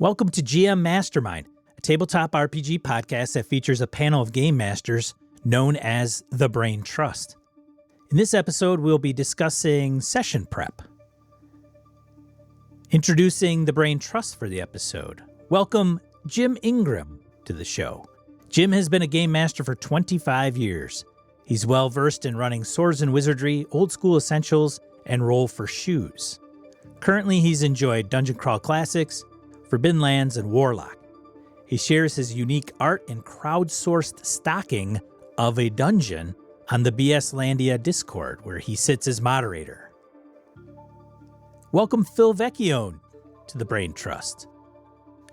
Welcome to GM Mastermind, a tabletop RPG podcast that features a panel of game masters known as the Brain Trust. In this episode, we'll be discussing session prep. Introducing the Brain Trust for the episode, welcome Jim Ingram to the show. Jim has been a game master for 25 years. He's well-versed in running Swords and Wizardry, Old School Essentials, and Roll for Shoes. Currently, he's enjoyed Dungeon Crawl Classics, Forbidden Lands, and Warlock. He shares his unique art and crowdsourced stocking of a dungeon on the BS Landia Discord, where he sits as moderator. Welcome Phil Vecchione to the Brain Trust.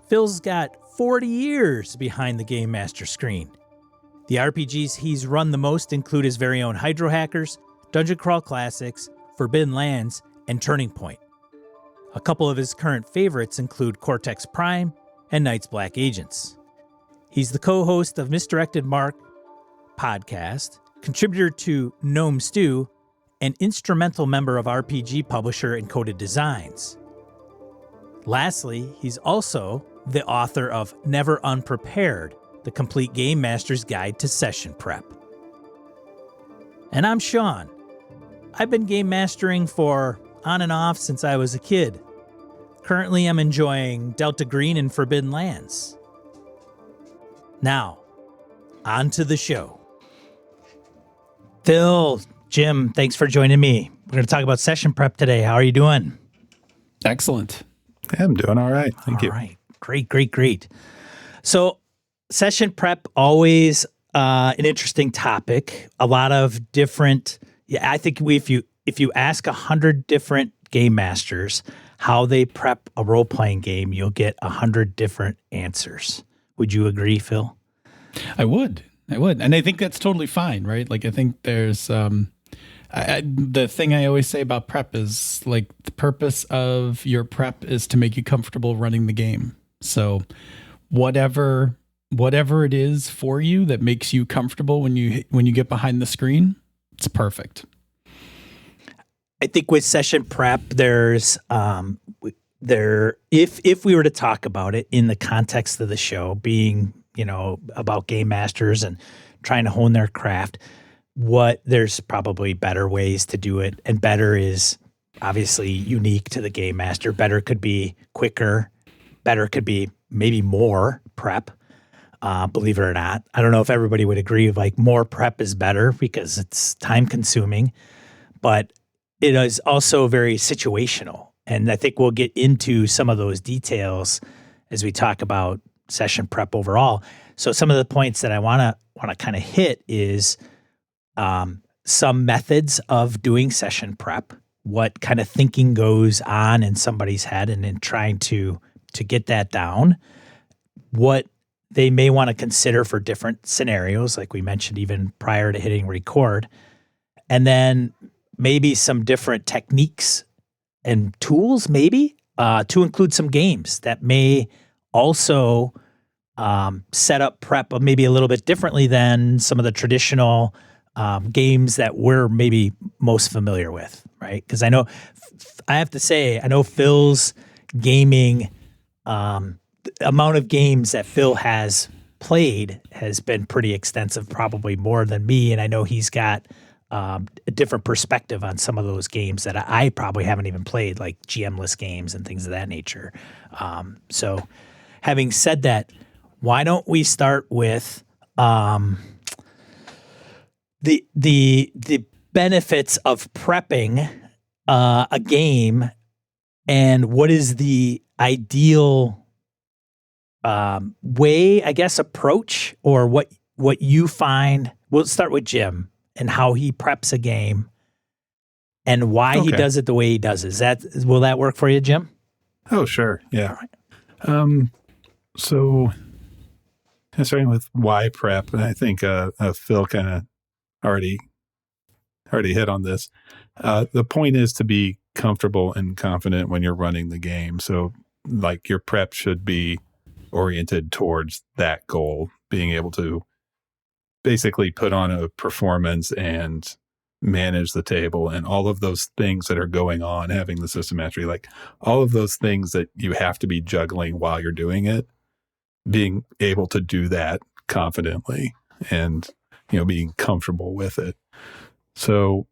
Phil's got 40 years behind the Game Master screen. The RPGs he's run the most include his very own Hydro Hackers, Dungeon Crawl Classics, Forbidden Lands, and Turning Point. A couple of his current favorites include Cortex Prime and Night's Black Agents. He's the co-host of Misdirected Mark podcast, contributor to Gnome Stew, and instrumental member of RPG publisher Encoded Designs. Lastly, he's also the author of Never Unprepared, the complete Game Master's Guide to Session Prep. And I'm Sean. I've been game mastering for on and off since I was a kid. Currently, I'm enjoying Delta Green and Forbidden Lands. Now, on to the show. Phil, Jim, thanks for joining me. We're going to talk about session prep today. How are you doing? Excellent. Yeah, I'm doing all right. Thank you. All right. Great. So, session prep, always an interesting topic. A lot of different, I think if you ask 100 different game masters how they prep a role-playing game, you'll get 100 different answers. Would you agree, Phil? I would. And I think that's totally fine, right? Like, I think there's, the thing I always say about prep is, like, the purpose of your prep is to make you comfortable running the game. So whatever it is for you that makes you comfortable when you get behind the screen, it's perfect. I think with session prep, there's if we were to talk about it in the context of the show being, about game masters and trying to hone their craft, there's probably better ways to do it. And better is obviously unique to the game master. Better could be quicker. Better could be maybe more prep. Believe it or not. I don't know if everybody would agree like more prep is better because it's time consuming, but it is also very situational. And I think we'll get into some of those details as we talk about session prep overall. So some of the points that I want to kind of hit is some methods of doing session prep, what kind of thinking goes on in somebody's head and in trying to get that down, what they may want to consider for different scenarios, like we mentioned even prior to hitting record, and then maybe some different techniques and tools maybe to include some games that may also set up prep maybe a little bit differently than some of the traditional games that we're maybe most familiar with, right? Because I have to say, I know Phil's gaming, the amount of games that Phil has played has been pretty extensive, probably more than me. And I know he's got a different perspective on some of those games that I probably haven't even played, like GM-less games and things of that nature. So having said that, why don't we start with the benefits of prepping a game and what is the ideal way, I guess, approach, or what you find. We'll start with Jim and how he preps a game and why he does it the way he does it. Will that work for you, Jim? Oh, sure. Yeah. All right. So starting with why prep, I think Phil kind of already hit on this. The point is to be comfortable and confident when you're running the game. So like your prep should be oriented towards that goal, being able to basically put on a performance and manage the table and all of those things that are going on, having the system mastery, like all of those things that you have to be juggling while you're doing it, being able to do that confidently and, being comfortable with it. So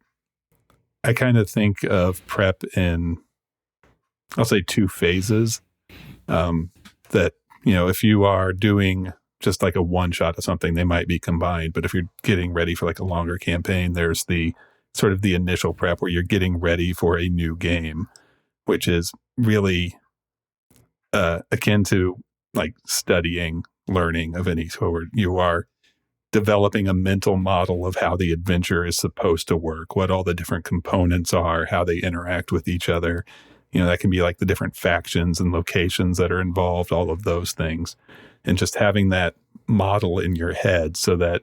I kind of think of prep in, I'll say, 2 phases. That, if you are doing just like a one shot of something, they might be combined. But if you're getting ready for like a longer campaign, there's the sort of the initial prep where you're getting ready for a new game, which is really akin to like studying, learning of any sort. You are developing a mental model of how the adventure is supposed to work, what all the different components are, how they interact with each other. That can be like the different factions and locations that are involved, all of those things. And just having that model in your head so that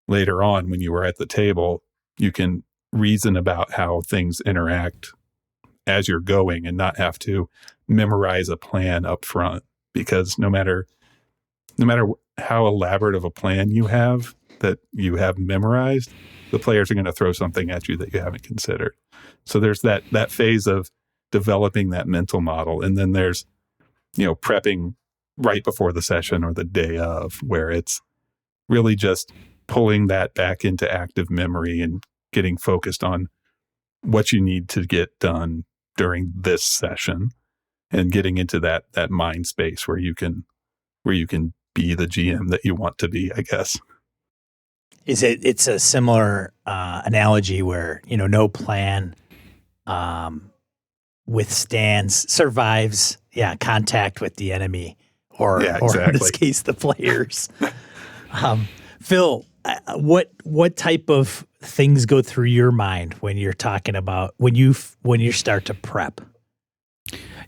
later on, when you are at the table, you can reason about how things interact as you're going and not have to memorize a plan up front. Because no matter how elaborate of a plan you have that you have memorized, the players are going to throw something at you that you haven't considered. So there's that phase of developing that mental model. And then there's, prepping right before the session or the day of, where it's really just pulling that back into active memory and getting focused on what you need to get done during this session and getting into that mind space where you can be the GM that you want to be, I guess. It's a similar analogy where, no plan survives contact with the enemy or in this case the players. Phil, what type of things go through your mind when you're talking about when you start to prep?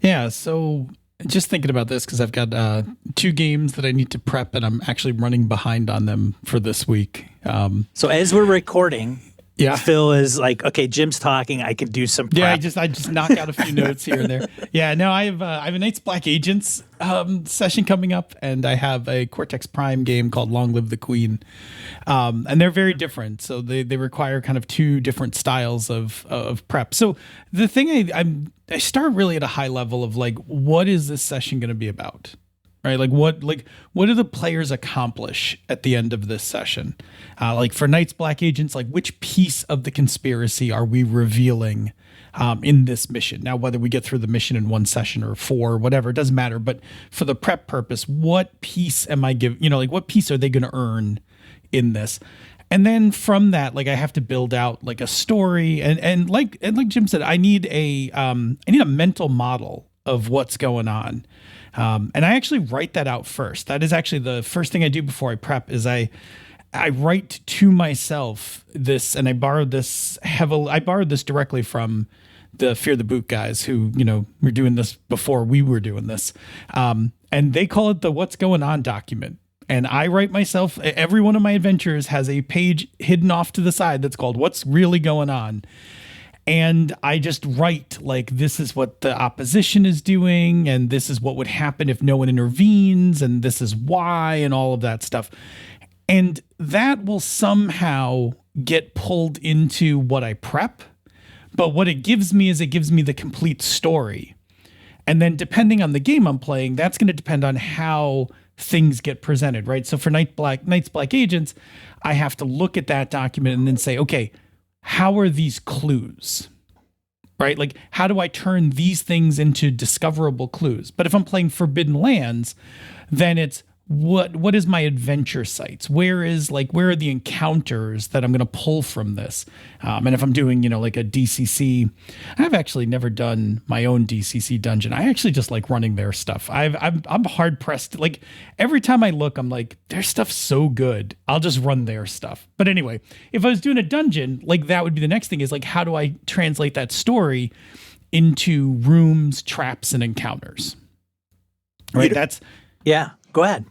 Yeah, so just thinking about this, because I've got 2 games that I need to prep, and I'm actually running behind on them for this week. So as we're recording, yeah, Phil is like, okay, Jim's talking. I could do some prep. Yeah, I just knock out a few notes here and there. Yeah, no, I have a Knights Black Agents session coming up, and I have a Cortex Prime game called Long Live the Queen, and they're very different. So they require kind of 2 different styles of prep. So the thing I start really at a high level of like, what is this session going to be about? Right, what do the players accomplish at the end of this session? Like for Knights Black Agents, like which piece of the conspiracy are we revealing in this mission? Now, whether we get through the mission in 1 session or 4, whatever, it doesn't matter. But for the prep purpose, what piece am I giving? What piece are they going to earn in this? And then from that, like I have to build out like a story, and like Jim said, I need a mental model of what's going on. And I actually write that out first. That is actually the first thing I do before I prep is I write to myself this, and I borrowed this directly from the Fear the Boot guys who, were doing this before we were doing this. And they call it the What's Going On document. And I write myself, every one of my adventures has a page hidden off to the side that's called What's Really Going On. And I just write like, this is what the opposition is doing, and this is what would happen if no one intervenes, and this is why, and all of that stuff. And that will somehow get pulled into what I prep. But what it gives me is it gives me the complete story. And then depending on the game I'm playing, that's going to depend on how things get presented, right? So for Knights Black Agents, I have to look at that document and then say, okay, how are these clues, right? Like, how do I turn these things into discoverable clues? But if I'm playing Forbidden Lands, then it's what is my adventure sites? Where are the encounters that I'm going to pull from this? And if I'm doing, like a DCC, I've actually never done my own DCC dungeon. I actually just like running their stuff. I'm hard pressed. Like every time I look, I'm like, their stuff's so good. I'll just run their stuff. But anyway, if I was doing a dungeon, like that would be the next thing is like, how do I translate that story into rooms, traps, and encounters? Right. Go ahead.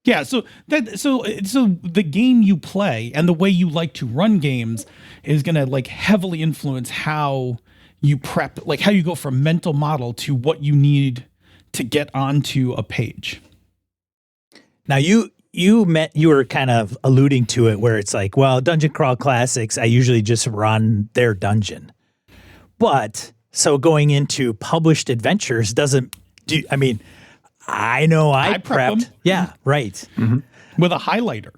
Yeah, so the game you play and the way you like to run games is going to like heavily influence how you prep, like how you go from mental model to what you need to get onto a page. Now you you were kind of alluding to it where it's like, well, Dungeon Crawl Classics, I usually just run their dungeon. But so going into published adventures doesn't do, I mean, I know I prep prepped. them. Yeah, right. Mm-hmm. With a highlighter.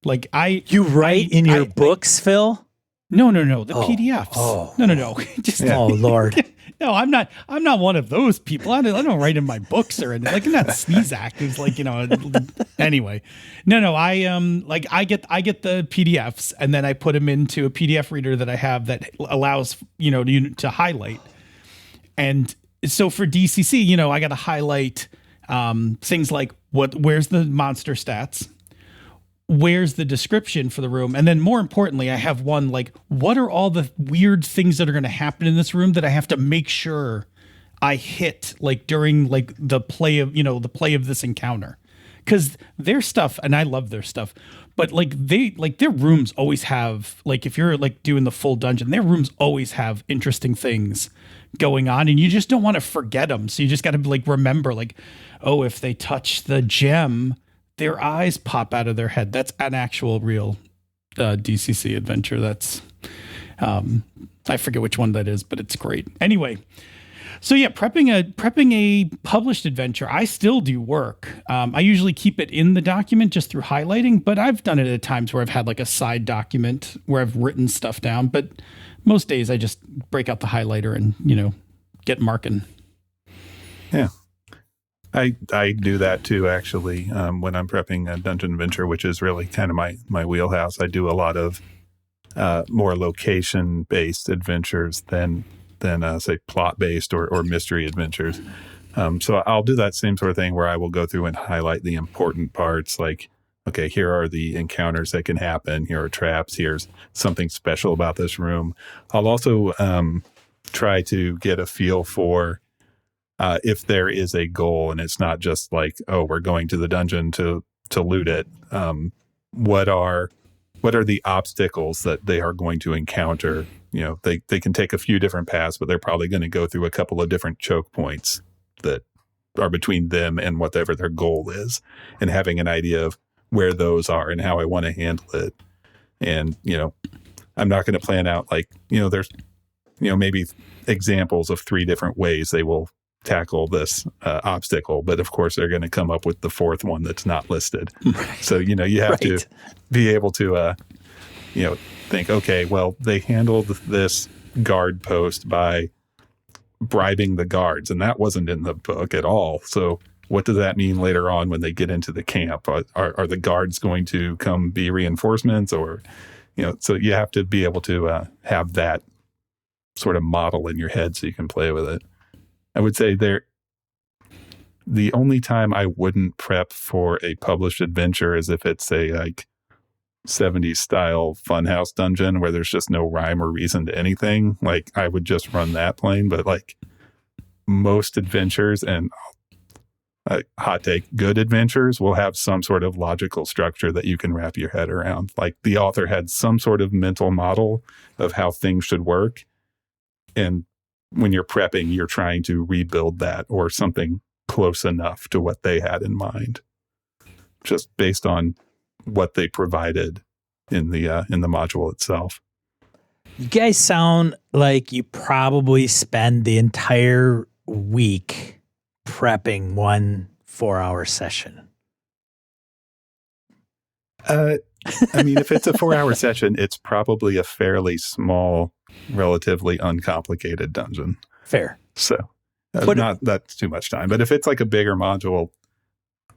Like You write in your books, Phil? No, the PDFs. No. Just Oh, Lord. No, I'm not one of those people. I don't write in my books or anything. Like, I'm not Sneezak who's like, anyway. No, I get the PDFs and then I put them into a PDF reader that I have that allows, to highlight. And so for DCC, I got to highlight things like where's the monster stats? Where's the description for the room? And then more importantly, I have one like, what are all the weird things that are going to happen in this room that I have to make sure I hit like during like the play of this encounter? Because their stuff, and I love their stuff, but like their rooms always have, like, if you're like doing the full dungeon, their rooms always have interesting things going on and you just don't want to forget them. So you just got to like remember like, oh, if they touch the gem, their eyes pop out of their head. That's an actual real DCC adventure. That's I forget which one that is, but it's great. Anyway, so yeah, prepping a published adventure, I still do work. I usually keep it in the document just through highlighting, but I've done it at times where I've had like a side document where I've written stuff down. But most days I just break out the highlighter and get marking. Yeah. I do that too, actually, when I'm prepping a dungeon adventure, which is really kind of my wheelhouse. I do a lot of more location-based adventures than say plot-based or mystery adventures. So I'll do that same sort of thing where I will go through and highlight the important parts, like, okay, here are the encounters that can happen. Here are traps. Here's something special about this room. I'll also try to get a feel for if there is a goal and it's not just like, oh, we're going to the dungeon to loot it. What are the obstacles that they are going to encounter? They can take a few different paths, but they're probably going to go through a couple of different choke points that are between them and whatever their goal is, and having an idea of where those are and how I want to handle it. And, I'm not going to plan out like, there's, maybe examples of 3 different ways they will tackle this obstacle, but of course they're going to come up with the 4th one that's not listed. Right. So you have to be able to think, okay, well, they handled this guard post by bribing the guards, and that wasn't in the book at all. So what does that mean later on when they get into the camp? Are the guards going to come be reinforcements, or so you have to be able to have that sort of model in your head so you can play with it. I would say the only time I wouldn't prep for a published adventure is if it's a like 70s style funhouse dungeon where there's just no rhyme or reason to anything. Like I would just run that plain, but like most adventures and hot take, good adventures will have some sort of logical structure that you can wrap your head around. Like the author had some sort of mental model of how things should work. And when you're prepping, you're trying to rebuild that or something close enough to what they had in mind, just based on what they provided in the module itself. You guys sound like you probably spend the entire week prepping one 4-hour session. I mean, if it's a 4-hour session, it's probably a fairly small, relatively uncomplicated dungeon. Fair. So that's too much time. But if it's like a bigger module,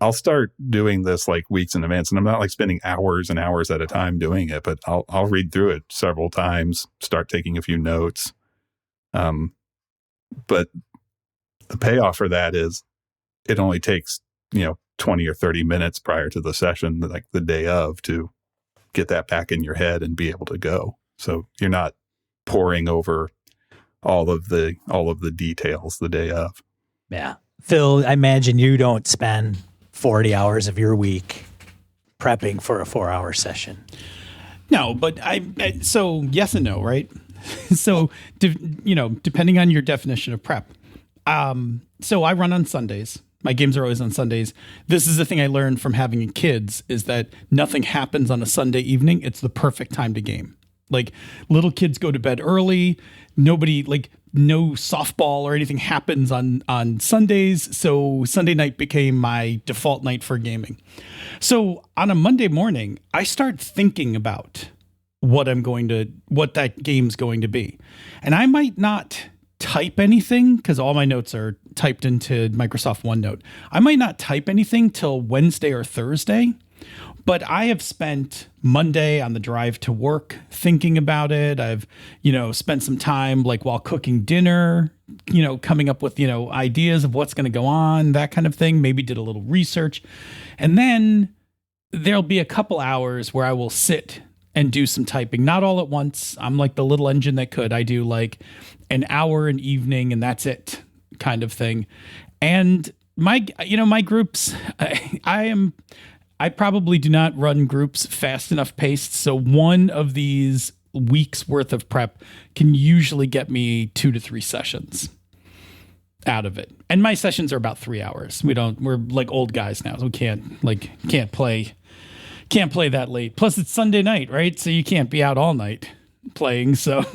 I'll start doing this like weeks in advance, and I'm not like spending hours and hours at a time doing it, but I'll read through it several times, start taking a few notes. But the payoff for that is it only takes, 20 or 30 minutes prior to the session, like the day of, to get that back in your head and be able to go. So you're not poring over all of the details the day of. Yeah. Phil, I imagine you don't spend 40 hours of your week prepping for a 4-hour session. No, but so yes and no, right? So, depending on your definition of prep. So I run on Sundays. My games are always on Sundays. This is the thing I learned from having kids is that nothing happens on a Sunday evening. It's the perfect time to game. Like little kids go to bed early. Nobody no softball or anything happens on Sundays. So Sunday night became my default night for gaming. So on a Monday morning, I start thinking about what that game's going to be. And I might not type anything because all my notes are typed into Microsoft OneNote. I might not type anything till Wednesday or Thursday, but I have spent Monday on the drive to work thinking about it. I've, spent some time while cooking dinner, coming up with, ideas of what's going to go on, that kind of thing. Maybe did a little research. And then there'll be a couple hours where I will sit and do some typing, not all at once. I'm like the little engine that could. I do an hour an evening and that's it kind of thing. And my groups, I probably do not run groups fast enough paced. So one of these weeks worth of prep can usually get me 2 to 3 sessions out of it. And my sessions are about 3 hours. We're like old guys now, so we can't play that late. Plus it's Sunday night, right? So you can't be out all night playing. So,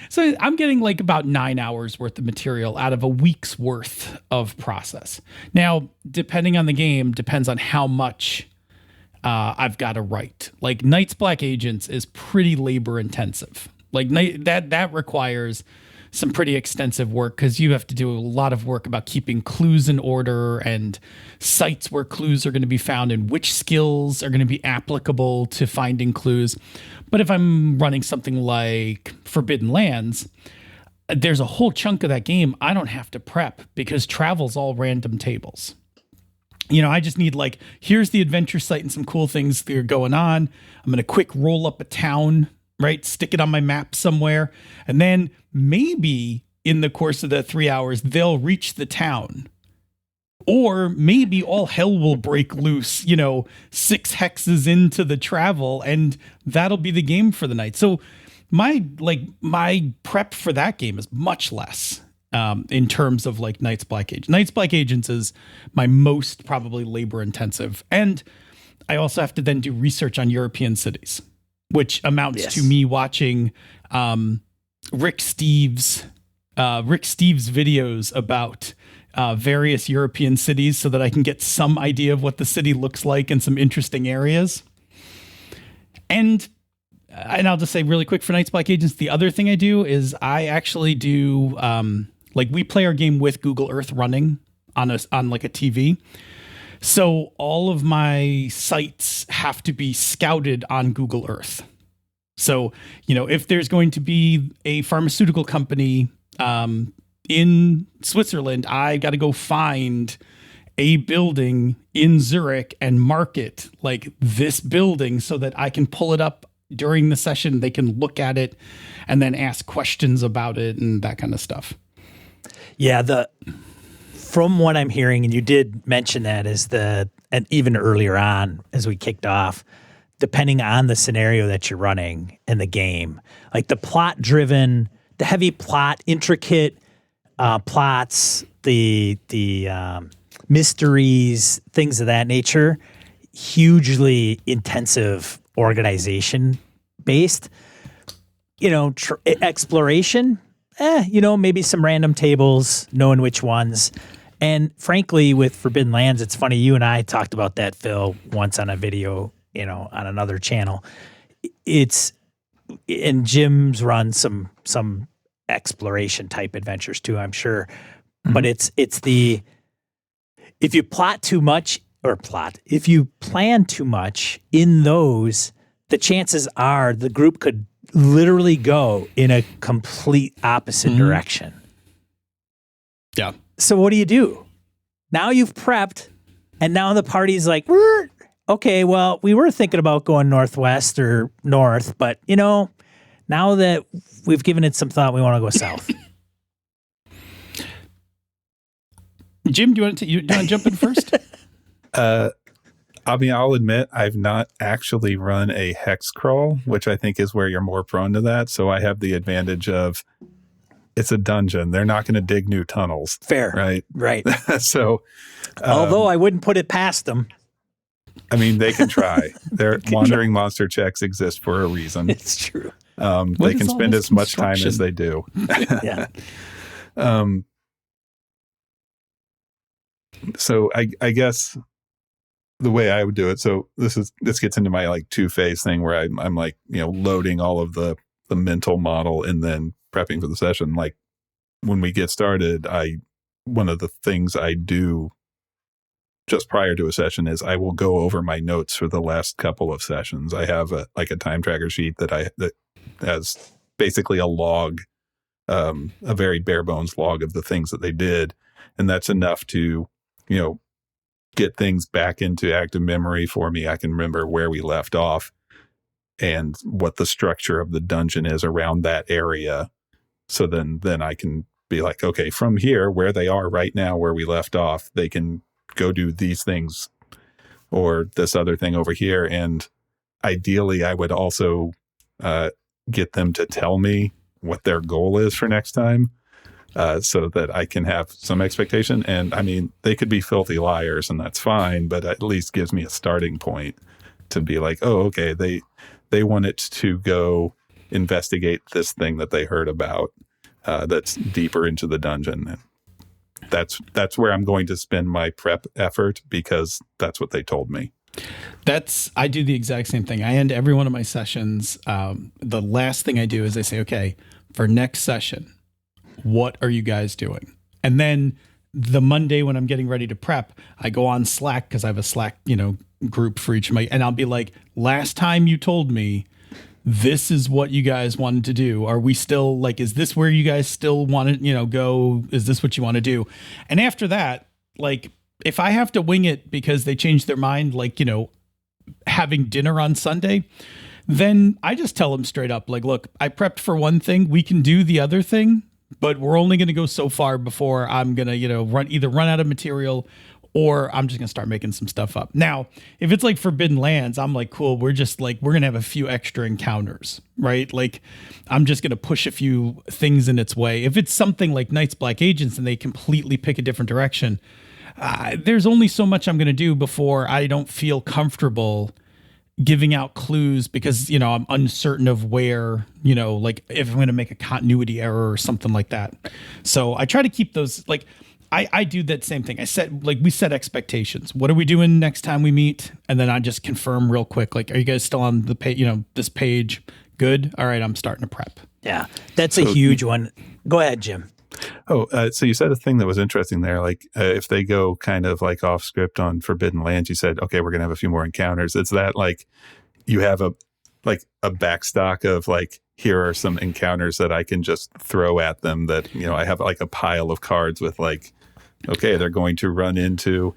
so I'm getting about 9 hours worth of material out of a week's worth of process. Now, depending on the game, depends on how much I've got to write. Knights Black Agents is pretty labor intensive. That requires some pretty extensive work because you have to do a lot of work about keeping clues in order and sites where clues are going to be found and which skills are going to be applicable to finding clues. But if I'm running something like Forbidden Lands, there's a whole chunk of that game I don't have to prep because travel's all random tables. I just need here's the adventure site and some cool things that are going on. I'm going to quick roll up a town, right? Stick it on my map somewhere. And then maybe in the course of the 3 hours, they'll reach the town. Or maybe all hell will break loose, 6 hexes into the travel, and that'll be the game for the night. So my prep for that game is much less in terms of Knights Black Agents. Knights Black Agents is my most probably labor intensive. And I also have to then do research on European cities, which amounts to me watching Rick Steves' videos about various European cities so that I can get some idea of what the city looks like in some interesting areas. And I'll just say really quick for Knights Black Agents, the other thing I do is I actually do we play our game with Google Earth running on a TV. So all of my sites have to be scouted on Google Earth. So, if there's going to be a pharmaceutical company in Switzerland, I got to go find a building in Zurich and mark it this building so that I can pull it up during the session. They can look at it and then ask questions about it and that kind of stuff. Yeah, from what I'm hearing, and you did mention that and even earlier on as we kicked off, depending on the scenario that you're running in the game, the plot-driven, the heavy plot, intricate plots, the mysteries, things of that nature, hugely intensive organization-based. Exploration, maybe some random tables, knowing which ones. And frankly, with Forbidden Lands, it's funny, you and I talked about that, Phil, once on a video, on another channel. And Jim's run some exploration type adventures too, I'm sure. Mm-hmm. But it's if you plot too much if you plan too much in those, the chances are the group could literally go in a complete opposite direction. Yeah. So what do? Now you've prepped, and now the party's okay, well, we were thinking about going northwest or north, but, now that we've given it some thought, we want to go south. Jim, do you want to jump in first? I'll admit I've not actually run a hex crawl, which I think is where you're more prone to that. So I have the advantage of it's a dungeon. They're not going to dig new tunnels. Fair. Right. So, although I wouldn't put it past them. I mean, they can try. Their wandering monster checks exist for a reason. It's true. They can spend as much time as they do. Yeah. So I guess the way I would do it. So this gets into my like 2-phase thing where I'm like, loading all of the mental model and then prepping for the session. Like when we get started, one of the things I do just prior to a session is I will go over my notes for the last couple of sessions. I have a time tracker sheet that has basically a log, a very bare bones log of the things that they did. And that's enough to, get things back into active memory for me. I can remember where we left off and what the structure of the dungeon is around that area. So then I can be like, okay, from here, where they are right now, where we left off, they can go do these things or this other thing over here. And ideally, I would also get them to tell me what their goal is for next time, so that I can have some expectation. And I mean, they could be filthy liars and that's fine, but at least gives me a starting point to be like, oh, okay, they wanted to go investigate this thing that they heard about that's deeper into the dungeon. And that's where I'm going to spend my prep effort because that's what they told me. I do the exact same thing. I end every one of my sessions. The last thing I do is I say, okay, for next session, what are you guys doing? And then the Monday when I'm getting ready to prep, I go on Slack because I have a Slack, group for each of my, and I'll be like, last time you told me this is what you guys wanted to do. Are we still like, is this where you guys still want to, go? Is this what you want to do? And after that, like, if I have to wing it because they changed their mind, like, having dinner on Sunday, then I just tell them straight up, like, look, I prepped for one thing. We can do the other thing, but we're only going to go so far before I'm going to, run out of material, or I'm just going to start making some stuff up. Now, if it's like Forbidden Lands, I'm like, cool, we're going to have a few extra encounters, right? Like, I'm just going to push a few things in its way. If it's something like Knights Black Agents and they completely pick a different direction, there's only so much I'm going to do before I don't feel comfortable giving out clues because, I'm uncertain of where, like if I'm going to make a continuity error or something like that. So I try to keep those, like, I do that same thing. We set expectations. What are we doing next time we meet? And then I just confirm real quick, like, are you guys still on the page, this page? Good. All right. I'm starting to prep. Yeah. That's a huge one. Go ahead, Jim. Oh, so you said a thing that was interesting there. Like, if they go kind of like off script on Forbidden Lands, you said, okay, we're going to have a few more encounters. It's that like you have a backstock of like, here are some encounters that I can just throw at them that, I have like a pile of cards with like, okay, they're going to run into,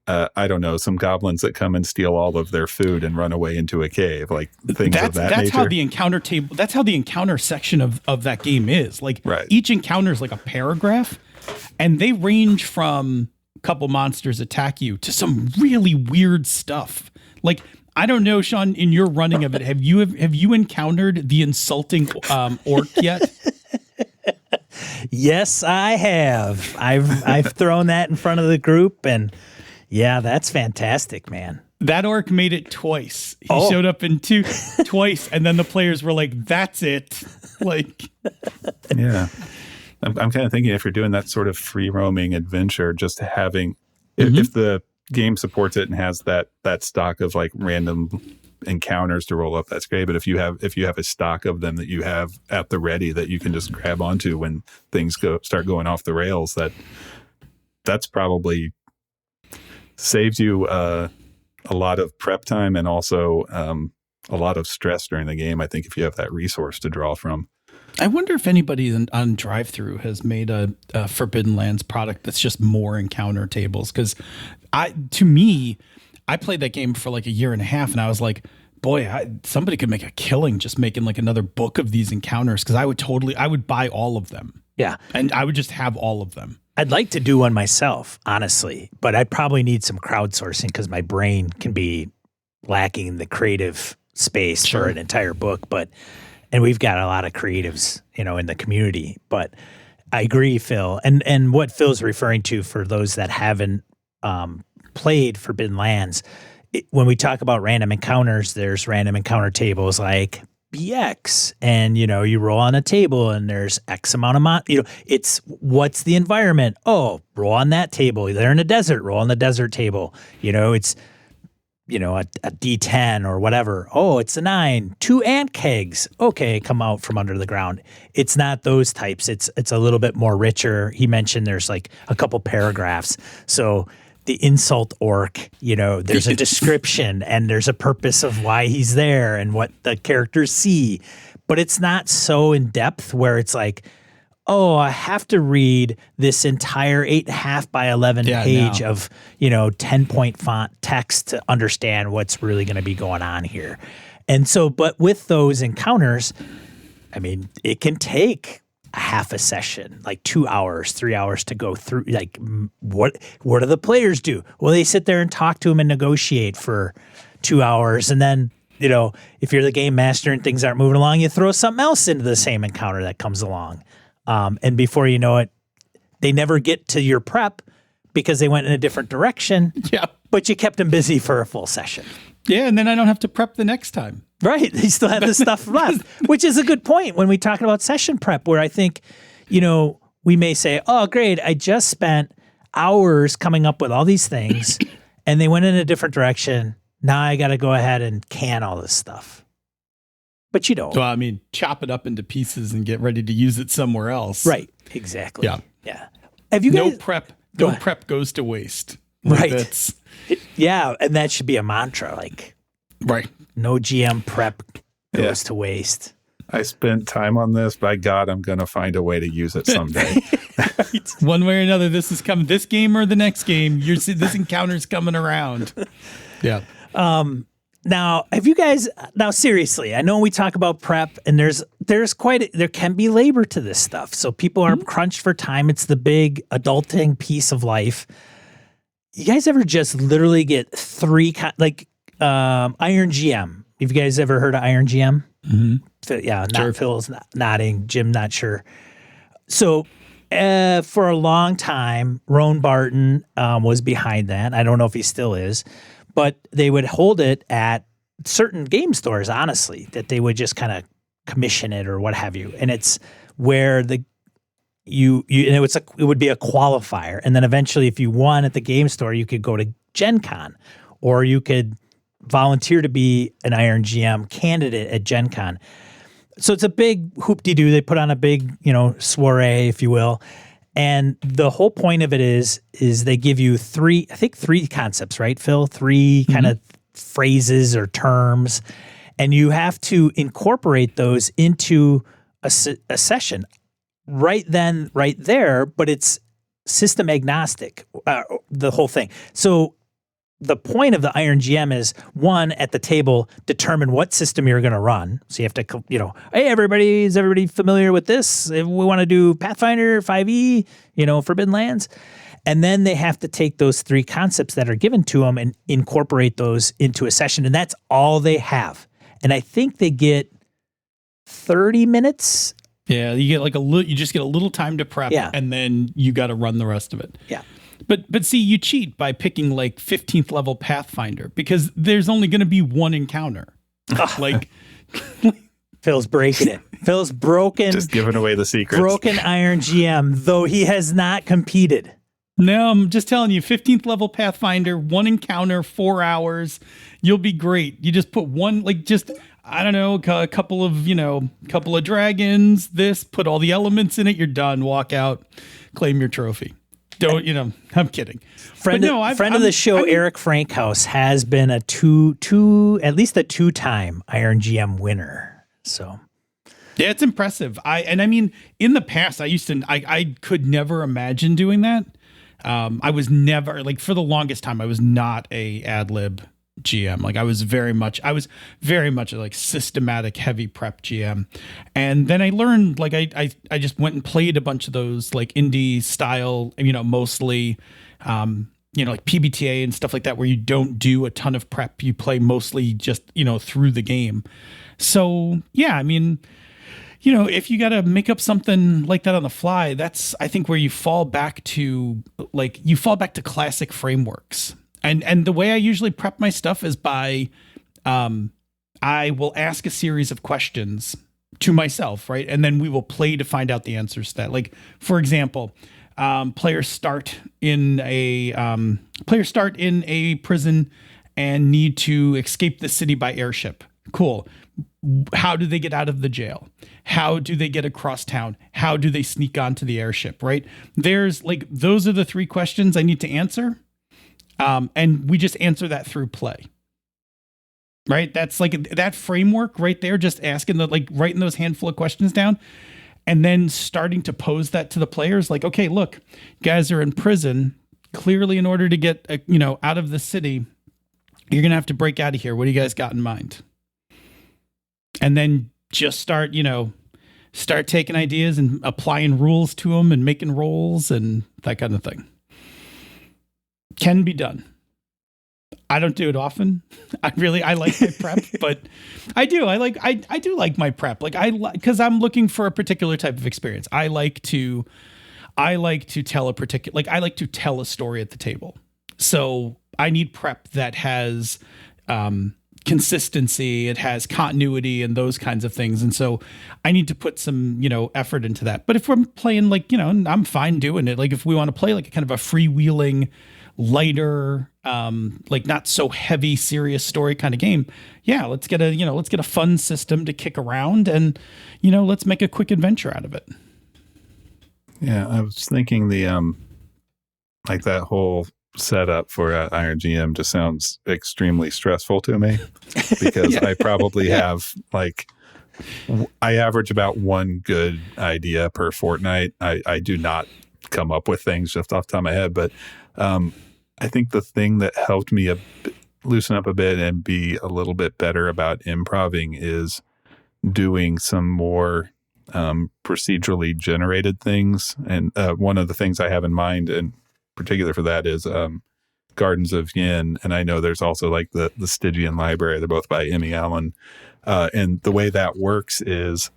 I don't know, some goblins that come and steal all of their food and run away into a cave, like things of that nature. That's how the encounter table, that's how the encounter section of that game is. Like, right. Each encounter is like a paragraph, and they range from a couple monsters attack you to some really weird stuff. Like, I don't know, Sean, in your running of it, have you encountered the insulting orc yet? Yes, I have. I've thrown that in front of the group, and yeah, that's fantastic, man. That orc made it twice. He showed up in twice, and then the players were like, "That's it." Like, yeah, I'm kind of thinking if you're doing that sort of free roaming adventure, just having if the game supports it and has that stock of like random encounters to roll up, that's great. But if you have a stock of them that you have at the ready that you can just grab onto when things start going off the rails, that's probably saves you a lot of prep time and also a lot of stress during the game. I think if you have that resource to draw from. I wonder if anybody on Drive-Thru has made a Forbidden Lands product that's just more encounter tables. Because I played that game for like a year and a half, and I was like, boy, somebody could make a killing just making like another book of these encounters. Because I would buy all of them. Yeah, and I would just have all of them. I'd like to do one myself, honestly, but I'd probably need some crowdsourcing because my brain can be lacking the creative space for an entire book. And we've got a lot of creatives, in the community. But I agree, Phil. And what Phil's referring to for those that haven't played Forbidden Lands, when we talk about random encounters, there's random encounter tables like BX, and you roll on a table and there's X amount of it's what's the environment? Oh, roll on that table. They're in a desert, roll on the desert table. It's a D10 or whatever. Oh, it's a 9. 2 ant kegs. Okay, come out from under the ground. It's not those types. It's a little bit more richer. He mentioned there's like a couple paragraphs. So the insult orc, there's a description and there's a purpose of why he's there and what the characters see. But it's not so in depth where it's like, oh, I have to read this entire 8.5 by 11 page of, 10-point font text to understand what's really going to be going on here. And so, but with those encounters, I mean, it can take a half a session, like 2 hours, 3 hours to go through. Like, what do the players do? Well, they sit there and talk to them and negotiate for 2 hours. And then, if you're the game master and things aren't moving along, you throw something else into the same encounter that comes along. And before you know it, they never get to your prep because they went in a different direction. Yeah. But you kept them busy for a full session. Yeah, and then I don't have to prep the next time. Right. They still have the stuff left, which is a good point when we talk about session prep, where I think, we may say, oh, great, I just spent hours coming up with all these things and they went in a different direction. Now I got to go ahead and can all this stuff. But you don't. So, I mean, chop it up into pieces and get ready to use it somewhere else. Right. Exactly. Yeah. Yeah. Have you guys... No prep goes to waste. Right. Yeah. And that should be a mantra. Like, right. No GM prep goes to waste. I spent time on this. By God, I'm going to find a way to use it someday. Right. One way or another, this is coming. This game or the next game, this encounter's coming around. Yeah. Now, seriously, I know we talk about prep and there can be labor to this stuff. So people are crunched for time. It's the big adulting piece of life. You guys ever just literally get 3, Iron GM? Have you guys ever heard of Iron GM? Mm-hmm. Yeah, sure. Phil's nodding. Jim, not sure. So for a long time, Roan Barton was behind that. I don't know if he still is. But they would hold it at certain game stores, honestly, that they would just kind of commission it or what have you. And it's where it would be a qualifier. And then eventually, if you won at the game store, you could go to Gen Con, or you could volunteer to be an Iron GM candidate at Gen Con. So it's a big hoop-de-doo. They put on a big, soiree, if you will. And the whole point of it is they give you 3 concepts, right, Phil? 3 kind of phrases or terms, and you have to incorporate those into a session right then, right there, but it's system agnostic, the whole thing. So the point of the Iron GM is, one, at the table, determine what system you're going to run. So you have to, hey, is everybody familiar with this? If we want to do Pathfinder, 5e, Forbidden Lands. And then they have to take those 3 concepts that are given to them and incorporate those into a session. And that's all they have. And I think they get 30 minutes. Yeah, you get you just get a little time to prep, and then you got to run the rest of it. Yeah. But see, you cheat by picking 15th level Pathfinder, because there's only going to be one encounter. Phil's breaking it. Phil's broken. Just giving away the secrets. Broken Iron GM, though he has not competed. No, I'm just telling you, 15th level Pathfinder, one encounter, 4 hours. You'll be great. You just put one, I don't know, a couple of dragons, put all the elements in it. You're done. Walk out, claim your trophy. Don't, I'm kidding. Friend of the show, Eric Frankhouse, has been at least a 2-time Iron GM winner. So, yeah, it's impressive. In the past, I could never imagine doing that. I was never, for the longest time, I was not a ad lib GM. I was very much a systematic heavy prep GM. And then I learned, I just went and played a bunch of those indie style, mostly, PBTA and stuff like that, where you don't do a ton of prep. You play mostly just, through the game. So yeah, if you got to make up something like that on the fly, that's, I think, where you fall back to classic frameworks. And the way I usually prep my stuff is by, I will ask a series of questions to myself, right? And then we will play to find out the answers to that. Like, for example, players start in a prison and need to escape the city by airship. Cool. How do they get out of the jail? How do they get across town? How do they sneak onto the airship, right? Those are the 3 questions I need to answer. And we just answer that through play. Right? That's like that framework right there, just asking writing those handful of questions down and then starting to pose that to the players. Like, okay, look, you guys are in prison. Clearly, in order to get, out of the city, you're going to have to break out of here. What do you guys got in mind? And then just start taking ideas and applying rules to them and making rolls and that kind of thing. Can be done. I don't do it often. I like my prep, but I do. I do like my prep. Because I'm looking for a particular type of experience. I like to tell I like to tell a story at the table. So I need prep that has consistency, it has continuity and those kinds of things. And so I need to put some, effort into that. But if we're playing I'm fine doing it. Like if we want to play like a kind of a freewheeling, lighter, not so heavy, serious story kind of game. Yeah, let's get a fun system to kick around and, let's make a quick adventure out of it. Yeah, I was thinking that whole setup for Iron GM just sounds extremely stressful to me because I probably have I average about 1 good idea per fortnight. I do not come up with things just off the top of my head, but I think the thing that helped me loosen up a bit and be a little bit better about improving is doing some more procedurally generated things. And one of the things I have in mind in particular for that is Gardens of Yin. And I know there's also the Stygian Library. They're both by Emmy Allen. And the way that works is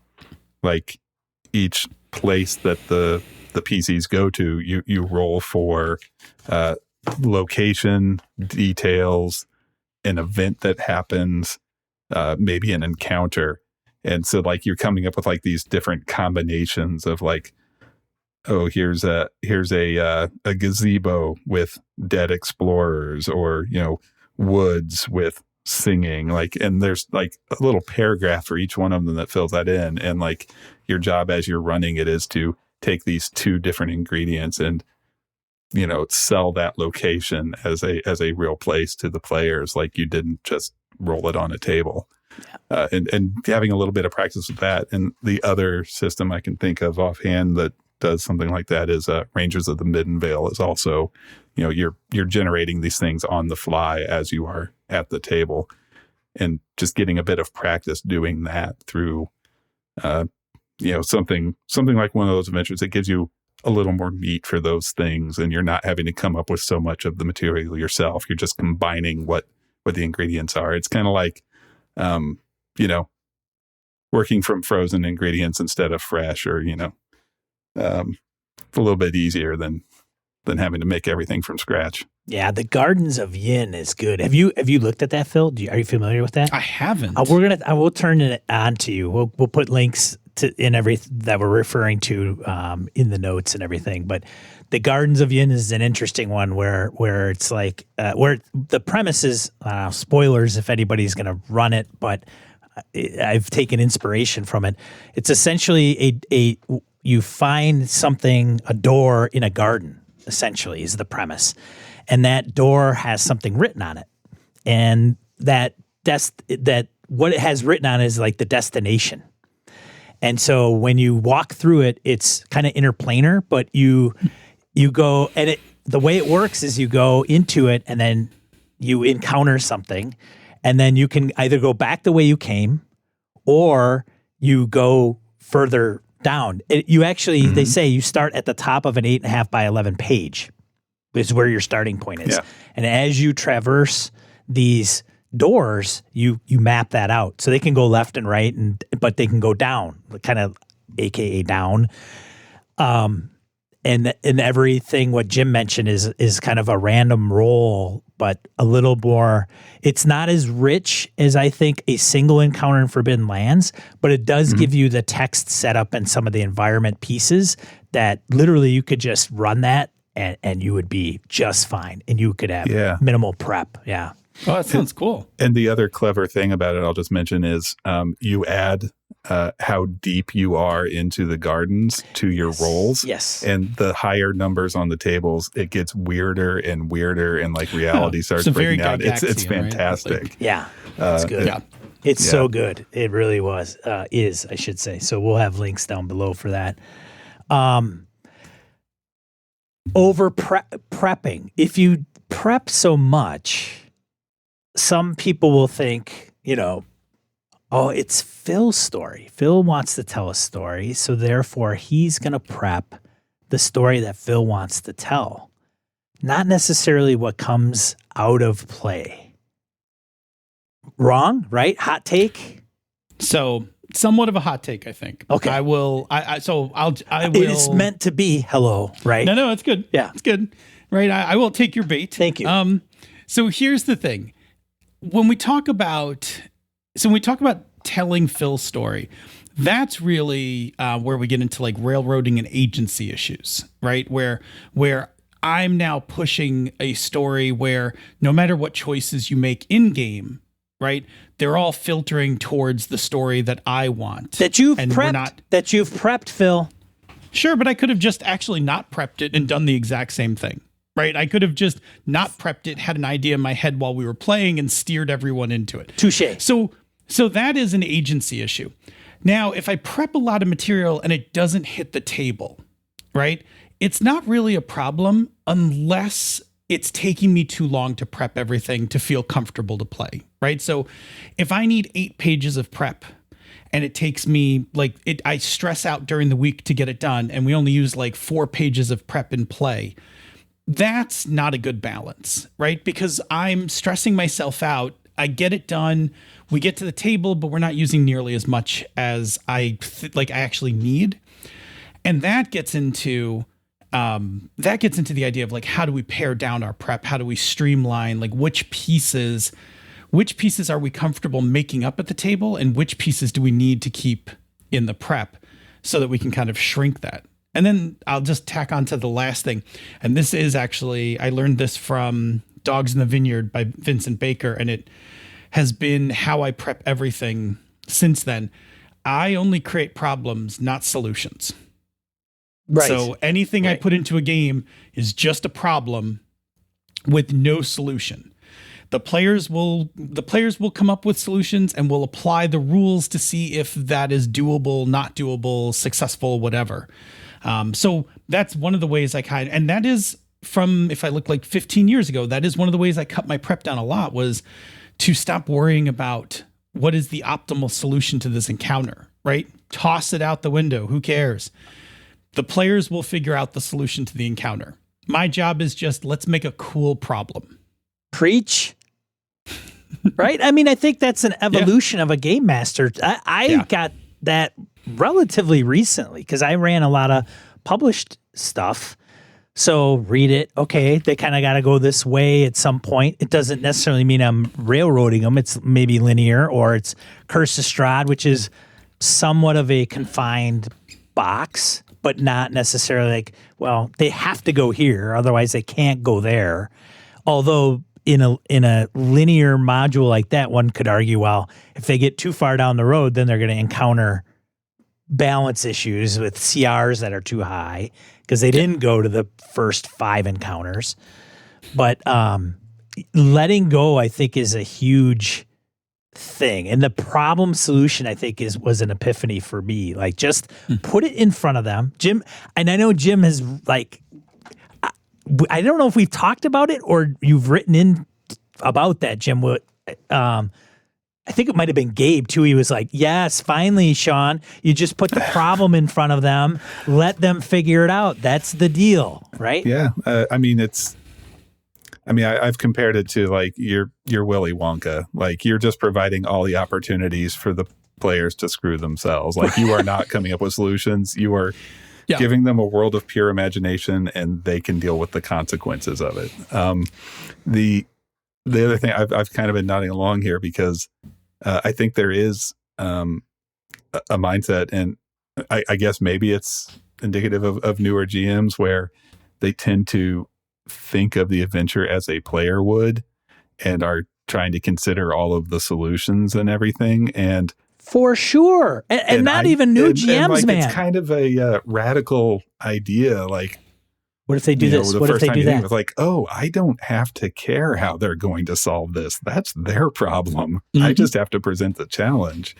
each place that the PCs go to, you roll for location, details, an event that happens, maybe an encounter. And so you're coming up with these different combinations of here's a gazebo with dead explorers, or woods with singing, and there's a little paragraph for each one of them that fills that in. And your job as you're running it is to take these 2 different ingredients and sell that location as a real place to the players. You didn't just roll it on a table. Yeah. And having a little bit of practice with that. And the other system I can think of offhand that does something like that is Rangers of the Midden Vale is also, you're generating these things on the fly as you are at the table, and just getting a bit of practice doing that through, something like one of those adventures that gives you a little more meat for those things, and you're not having to come up with so much of the material yourself. You're just combining what the ingredients are. It's kind of working from frozen ingredients instead of fresh, or a little bit easier than having to make everything from scratch. Yeah, the Gardens of Yin is good. Have you looked at that, Phil? Are you familiar with that? I haven't. I will turn it on to you. We'll put links in everything that we're referring to in the notes and everything. But the Gardens of Yin is an interesting one where it's where the premise is, spoilers if anybody's going to run it, but I've taken inspiration from it. It's essentially you find something, a door in a garden, essentially, is the premise. And that door has something written on it. And that what it has written on is the destination. And so when you walk through it, it's kind of interplanar, but you go, and the way it works is you go into it and then you encounter something, and then you can either go back the way you came or you go further down. They say you start at the top of an 8.5 by 11 page is where your starting point is. Yeah. And as you traverse these doors, you map that out. So they can go left and right, but they can go down, kind of AKA down. And everything what Jim mentioned is kind of a random roll, but a little more. It's not as rich as I think a single encounter in Forbidden Lands, but it does give you the text setup and some of the environment pieces that literally you could just run that and you would be just fine, and you could have minimal prep. Yeah. Oh, that sounds cool. And the other clever thing about it, I'll just mention, is you add how deep you are into the gardens to your rolls. Yes. And the higher numbers on the tables, it gets weirder and weirder, and like reality starts breaking out. It's fantastic. Right? Yeah. It's good. It's so good. It really is, I should say. So we'll have links down below for that. Prepping. If you prep so much, some people will think, oh, it's Phil's story. Phil wants to tell a story, so therefore he's going to prep the story that Phil wants to tell, not necessarily what comes out of play. Wrong, right? Hot take? So, somewhat of a hot take, I think. Okay. I will. It is meant to be. Hello, right? No, it's good. Yeah, it's good. Right. I will take your bait. Thank you. So here's the thing. When we talk about telling Phil's story, that's really where we get into like railroading and agency issues, right? Where I'm now pushing a story where no matter what choices you make in game, right, they're all filtering towards the story that I want. That you've prepped, Phil. Sure, but I could have just actually not prepped it and done the exact same thing. Right, I could have just not prepped it, had an idea in my head while we were playing, and steered everyone into it. Touché. So that is an agency issue. Now, if I prep a lot of material and it doesn't hit the table, right, it's not really a problem unless it's taking me too long to prep everything to feel comfortable to play, right? So if I need 8 pages of prep and it takes me I stress out during the week to get it done, and we only use like 4 pages of prep in play, that's not a good balance, right? Because I'm stressing myself out. I get it done. We get to the table, but we're not using nearly as much as I actually need. And that gets into the idea of like, how do we pare down our prep? How do we streamline, like which pieces are we comfortable making up at the table, and which pieces do we need to keep in the prep so that we can kind of shrink that? And then I'll just tack on to the last thing. And this is actually, I learned this from Dogs in the Vineyard by Vincent Baker, and it has been how I prep everything since then. I only create problems, not solutions. Right. So anything I put into a game is just a problem with no solution. The players will come up with solutions, and will apply the rules to see if that is doable, not doable, successful, whatever. So that's one of the ways and that is from, if I look like 15 years ago, that is one of the ways I cut my prep down a lot, was to stop worrying about what is the optimal solution to this encounter, right? Toss it out the window. Who cares? The players will figure out the solution to the encounter. My job is just, let's make a cool problem. Preach. Right? I mean, I think that's an evolution of a game master. I got that relatively recently because I ran a lot of published stuff. So read it. Okay, they kind of got to go this way at some point. It doesn't necessarily mean I'm railroading them. It's maybe linear, or it's Curse of Strahd, which is somewhat of a confined box, but not necessarily like, well, they have to go here, otherwise they can't go there. Although in a linear module like that, one could argue, well, if they get too far down the road, then they're going to encounter balance issues with CRs that are too high because they didn't go to the first 5 encounters. But letting go, I think, is a huge thing. And the problem solution, I think, was an epiphany for me. Like, just put it in front of them. Jim, and I know Jim has, like, I don't know if we've talked about it or you've written in about that, Jim. I think it might have been Gabe too. He was like, yes, finally, Sean, you just put the problem in front of them. Let them figure it out. That's the deal, right? Yeah. I mean, it's I mean, I've compared it to like your Willy Wonka. Like you're just providing all the opportunities for the players to screw themselves. Like you are not coming up with solutions. You are giving them a world of pure imagination, and they can deal with the consequences of it. The other thing I've kind of been nodding along here because I think there is a mindset, and I guess maybe it's indicative of newer GMs where they tend to think of the adventure as a player would and are trying to consider all of the solutions and everything. And for sure. And not even new GMs, like, man. It's kind of a radical idea. Like, what if they do this? What if they do that? It's like, oh, I don't have to care how they're going to solve this. That's their problem. Mm-hmm. I just have to present the challenge.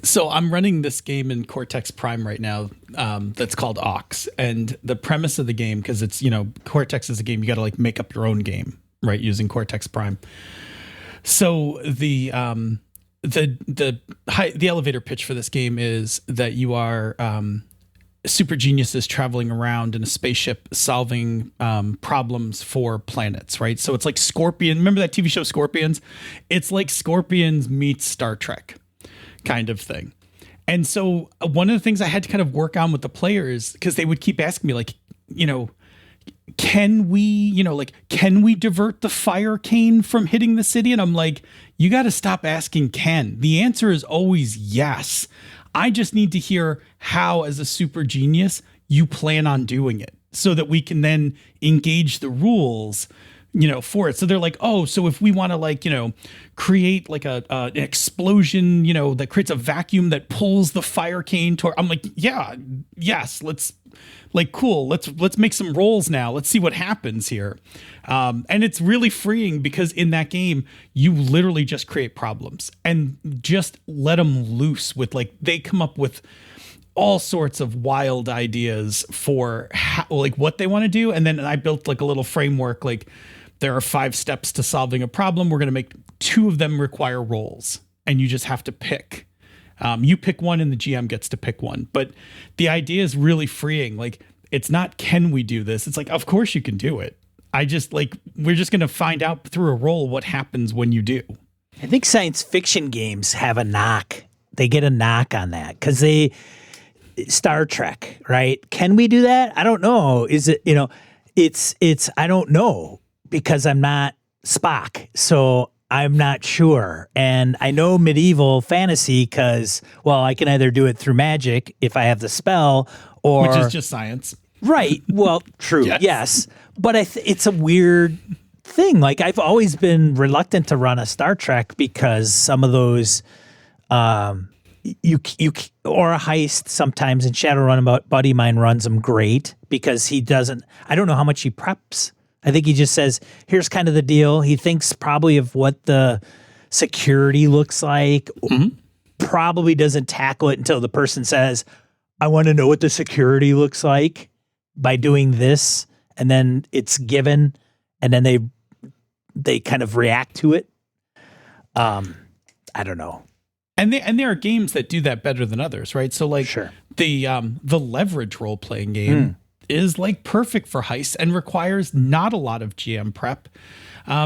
So I'm running this game in Cortex Prime right now that's called Ox. And the premise of the game, because it's, Cortex is a game, you got to like make up your own game, right? Using Cortex Prime. So the elevator pitch for this game is that you are super geniuses traveling around in a spaceship solving problems for planets, right? So it's like Scorpion. Remember that TV show Scorpions? It's like Scorpions meets Star Trek kind of thing. And so one of the things I had to kind of work on with the players, because they would keep asking me like, can we divert the fire cane from hitting the city? And I'm like, you got to stop asking can. The answer is always yes. I just need to hear how, as a super genius, you plan on doing it so that we can then engage the rules, for it. So they're like, oh, so if we want to create like an explosion, that creates a vacuum that pulls the fire cane toward, I'm like, yes, let's cool. Let's make some rolls now. Let's see what happens here. And it's really freeing because in that game, you literally just create problems and just let them loose with they come up with all sorts of wild ideas for what they want to do. And then I built a little framework, there are 5 steps to solving a problem. We're going to make 2 of them require rolls and you just have to pick. You pick one and the GM gets to pick one. But the idea is really freeing. It's not, can we do this? It's of course you can do it. I just we're just going to find out through a roll what happens when you do. I think science fiction games have a knock. They get a knock on that because Star Trek, right? Can we do that? I don't know. Is it, it's, I don't know because I'm not Spock. So I'm not sure. And I know medieval fantasy because, I can either do it through magic if I have the spell or... Which is just science. Right. Well, true. Yes. But it's a weird thing. I've always been reluctant to run a Star Trek because some of those... you or a heist sometimes in Shadowrun, but buddy mine runs them great because he doesn't... I don't know how much he preps. I think he just says, here's kind of the deal. He thinks probably of what the security looks like, probably doesn't tackle it until the person says, I want to know what the security looks like by doing this. And then it's given, and then they kind of react to it. I don't know. And there are games that do that better than others, right? So sure. The leverage role-playing game is perfect for heists and requires not a lot of GM prep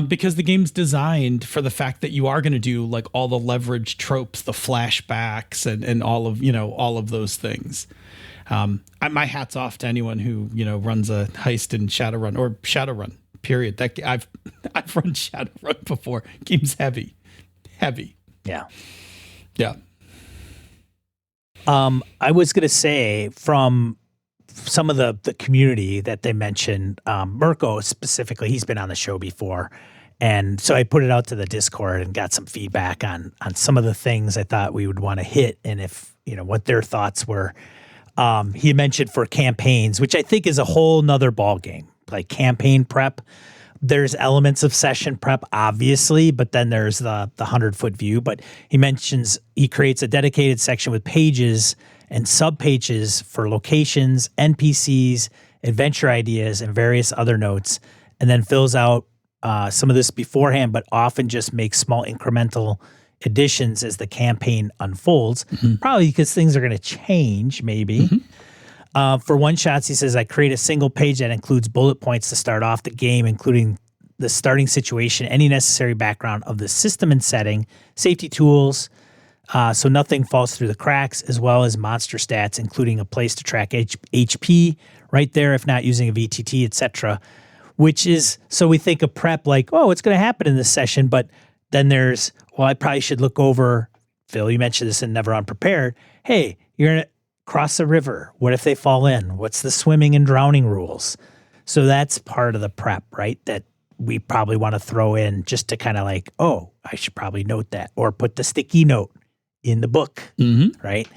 because the game's designed for the fact that you are going to do all the leverage tropes, the flashbacks and all of those things. My hat's off to anyone who, runs a heist in Shadowrun or Shadowrun, period. I've run Shadowrun before. Game's heavy. Yeah. Yeah. I was going to say from some of the community that they mentioned, Mirko specifically, he's been on the show before. And so I put it out to the Discord and got some feedback on some of the things I thought we would want to hit and if, what their thoughts were. He mentioned for campaigns, which I think is a whole nother ball game, campaign prep. There's elements of session prep, obviously, but then there's the 100-foot view. But he mentions he creates a dedicated section with pages and sub-pages for locations, NPCs, adventure ideas, and various other notes, and then fills out some of this beforehand, but often just makes small incremental additions as the campaign unfolds, probably because things are going to change, maybe. For one shots, he says, I create a single page that includes bullet points to start off the game, including the starting situation, any necessary background of the system and setting, safety tools, so nothing falls through the cracks, as well as monster stats, including a place to track HP right there, if not using a VTT, etc. Which is, so we think of prep like, oh, what's going to happen in this session? But then there's, well, I probably should look over, Phil, you mentioned this in Never Unprepared. Hey, you're going to cross a river. What if they fall in? What's the swimming and drowning rules? So that's part of the prep, right? That we probably want to throw in just to kind of like, oh, I should probably note that, or put the sticky note in the book, right?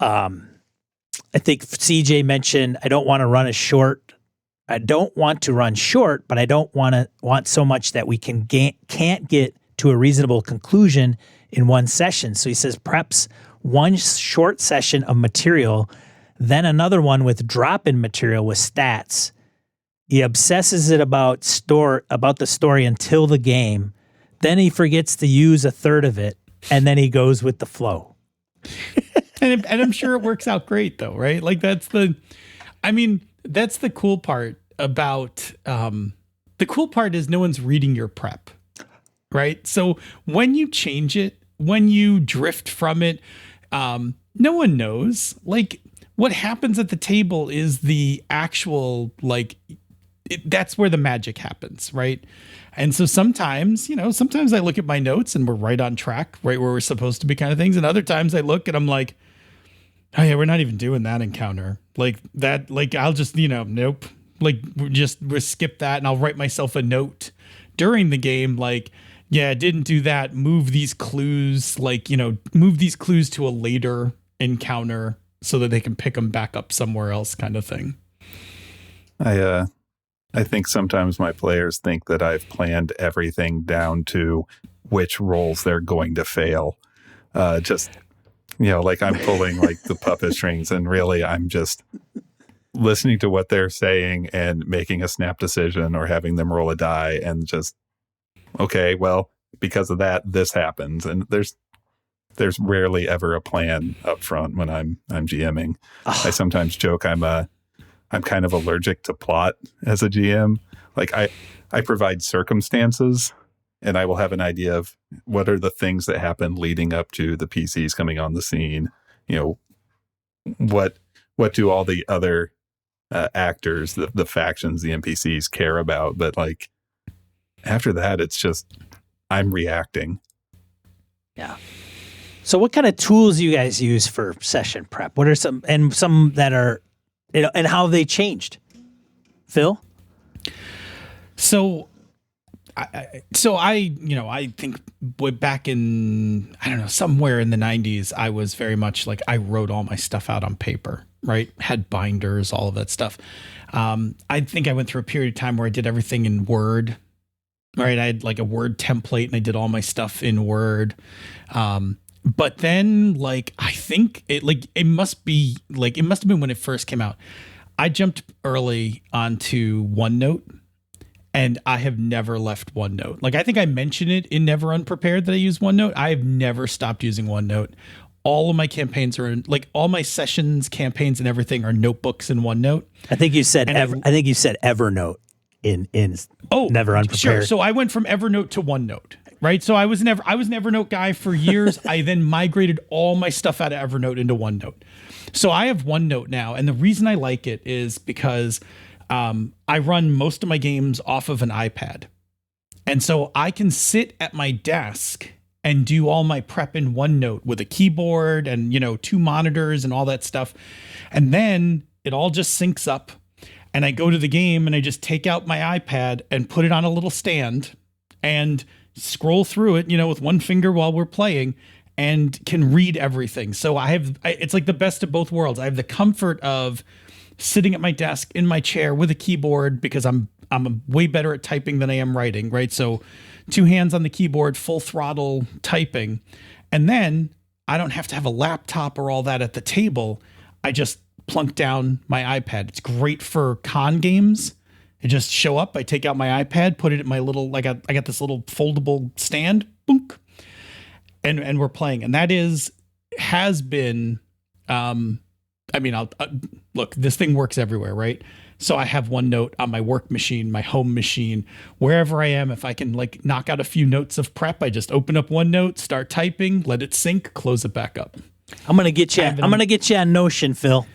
I think CJ mentioned, I don't want to run short, but I don't want so much that we can't get to a reasonable conclusion in one session. So he says preps one short session of material, then another one with drop-in material with stats. He obsesses it about the story until the game. Then he forgets to use a third of it, and then he goes with the flow. and I'm sure it works out great, though, right? Like that's the cool part about the cool part is no one's reading your prep, right? So when you change it, when you drift from it, no one knows. Like what happens at the table is the actual that's where the magic happens, right? And so sometimes I look at my notes and we're right on track, right where we're supposed to be kind of things. And other times I look and I'm like, oh yeah, we're not even doing that encounter. Like that, like I'll just, nope. Like we'll skip that and I'll write myself a note during the game. Like, yeah, didn't do that. Move these clues, move these clues to a later encounter so that they can pick them back up somewhere else kind of thing. I think sometimes my players think that I've planned everything down to which roles they're going to fail. Like I'm pulling like the puppet strings, and really I'm just listening to what they're saying and making a snap decision or having them roll a die and just, okay, well, because of that, this happens. And there's rarely ever a plan up front when I'm GMing. I sometimes joke I'm kind of allergic to plot as a GM. Like I provide circumstances, and I will have an idea of what are the things that happen leading up to the PCs coming on the scene. What do all the other actors, the factions, the NPCs care about? But like after that, it's just I'm reacting. Yeah. So what kind of tools do you guys use for session prep? What are some that are, and how have they changed? Phil? So I think back in, somewhere in the 90s, I was very much like, I wrote all my stuff out on paper, right? Had binders, all of that stuff. I think I went through a period of time where I did everything in Word, right? I had like a Word template and I did all my stuff in Word. But then I think it must have been when it first came out. I jumped early onto OneNote, and I have never left OneNote. I think I mentioned it in Never Unprepared that I use OneNote. I've never stopped using OneNote. All of my campaigns are all my sessions, campaigns, and everything are notebooks in OneNote. I think you said Evernote in Never Unprepared. Sure. So I went from Evernote to OneNote. Right. So I was an Evernote guy for years. I then migrated all my stuff out of Evernote into OneNote. So I have OneNote now. And the reason I like it is because I run most of my games off of an iPad. And so I can sit at my desk and do all my prep in OneNote with a keyboard and, 2 monitors and all that stuff. And then it all just syncs up. And I go to the game and I just take out my iPad and put it on a little stand and scroll through it, with one finger while we're playing, and can read everything. So it's like the best of both worlds. I have the comfort of sitting at my desk in my chair with a keyboard because I'm way better at typing than I am writing, right? So 2 hands on the keyboard, full throttle typing. And then I don't have to have a laptop or all that at the table. I just plunk down my iPad. It's great for con games. I just show up, I take out my iPad, put it at my little, I got this little foldable stand, boonk, and we're playing. And that has been I mean, I'll look, this thing works everywhere, right? So I have OneNote on my work machine, my home machine, wherever I am. If I can like knock out a few notes of prep, I just open up OneNote, start typing, let it sync, close it back up. I'm gonna get you. I'm gonna get you on Notion, Phil.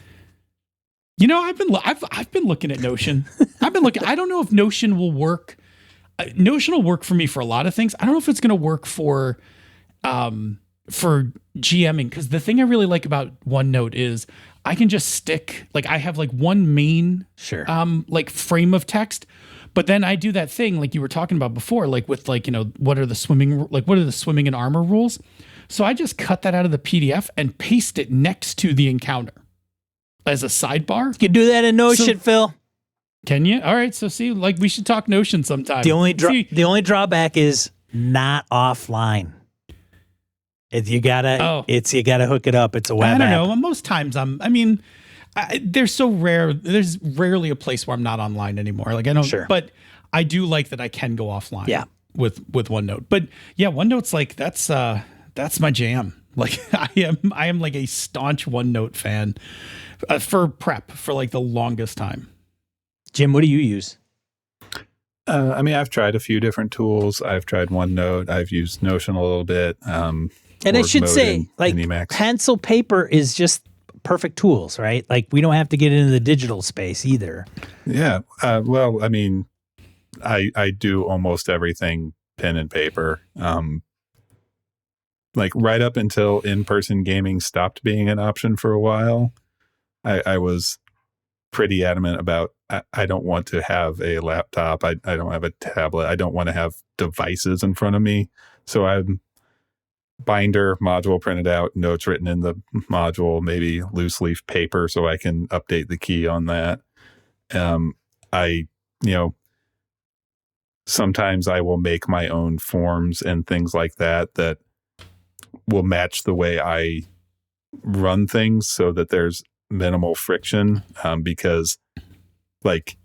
You know, I've been looking at Notion. I've been looking. I don't know if Notion will work. Notion will work for me for a lot of things. I don't know if it's going to work for GMing, because the thing I really like about OneNote is I can just stick, like I have like one main like frame of text, but then I do that thing like you were talking about before, like with like, you know, what are the swimming and armor rules? So I just cut that out of the PDF and paste it next to the encounter as a sidebar. You can do that in Notion, Phil. Can you? All right. So see, like we should talk Notion sometime. The only drawback is not offline. You gotta hook it up. It's a web app. I don't know. Most times they're so rare. There's rarely a place where I'm not online anymore. Like I don't, but I do like that I can go offline. Yeah. With OneNote. But yeah, OneNote's like, that's my jam. Like I am like a staunch OneNote fan for prep for like the longest time. Jim, what do you use? I've tried a few different tools. I've tried OneNote. I've used Notion a little bit. And I should say, like, pencil paper is just perfect tools, right? Like, we don't have to get into the digital space either. Yeah. Well, I mean, I do almost everything pen and paper. Like, right up until in-person gaming stopped being an option for a while, I was pretty adamant about I don't want to have a laptop. I don't have a tablet. I don't want to have devices in front of me. So I'm binder, module printed out, notes written in the module, maybe loose leaf paper so I can update the key on that. Sometimes I will make my own forms and things like that will match the way I run things so that there's minimal friction, because like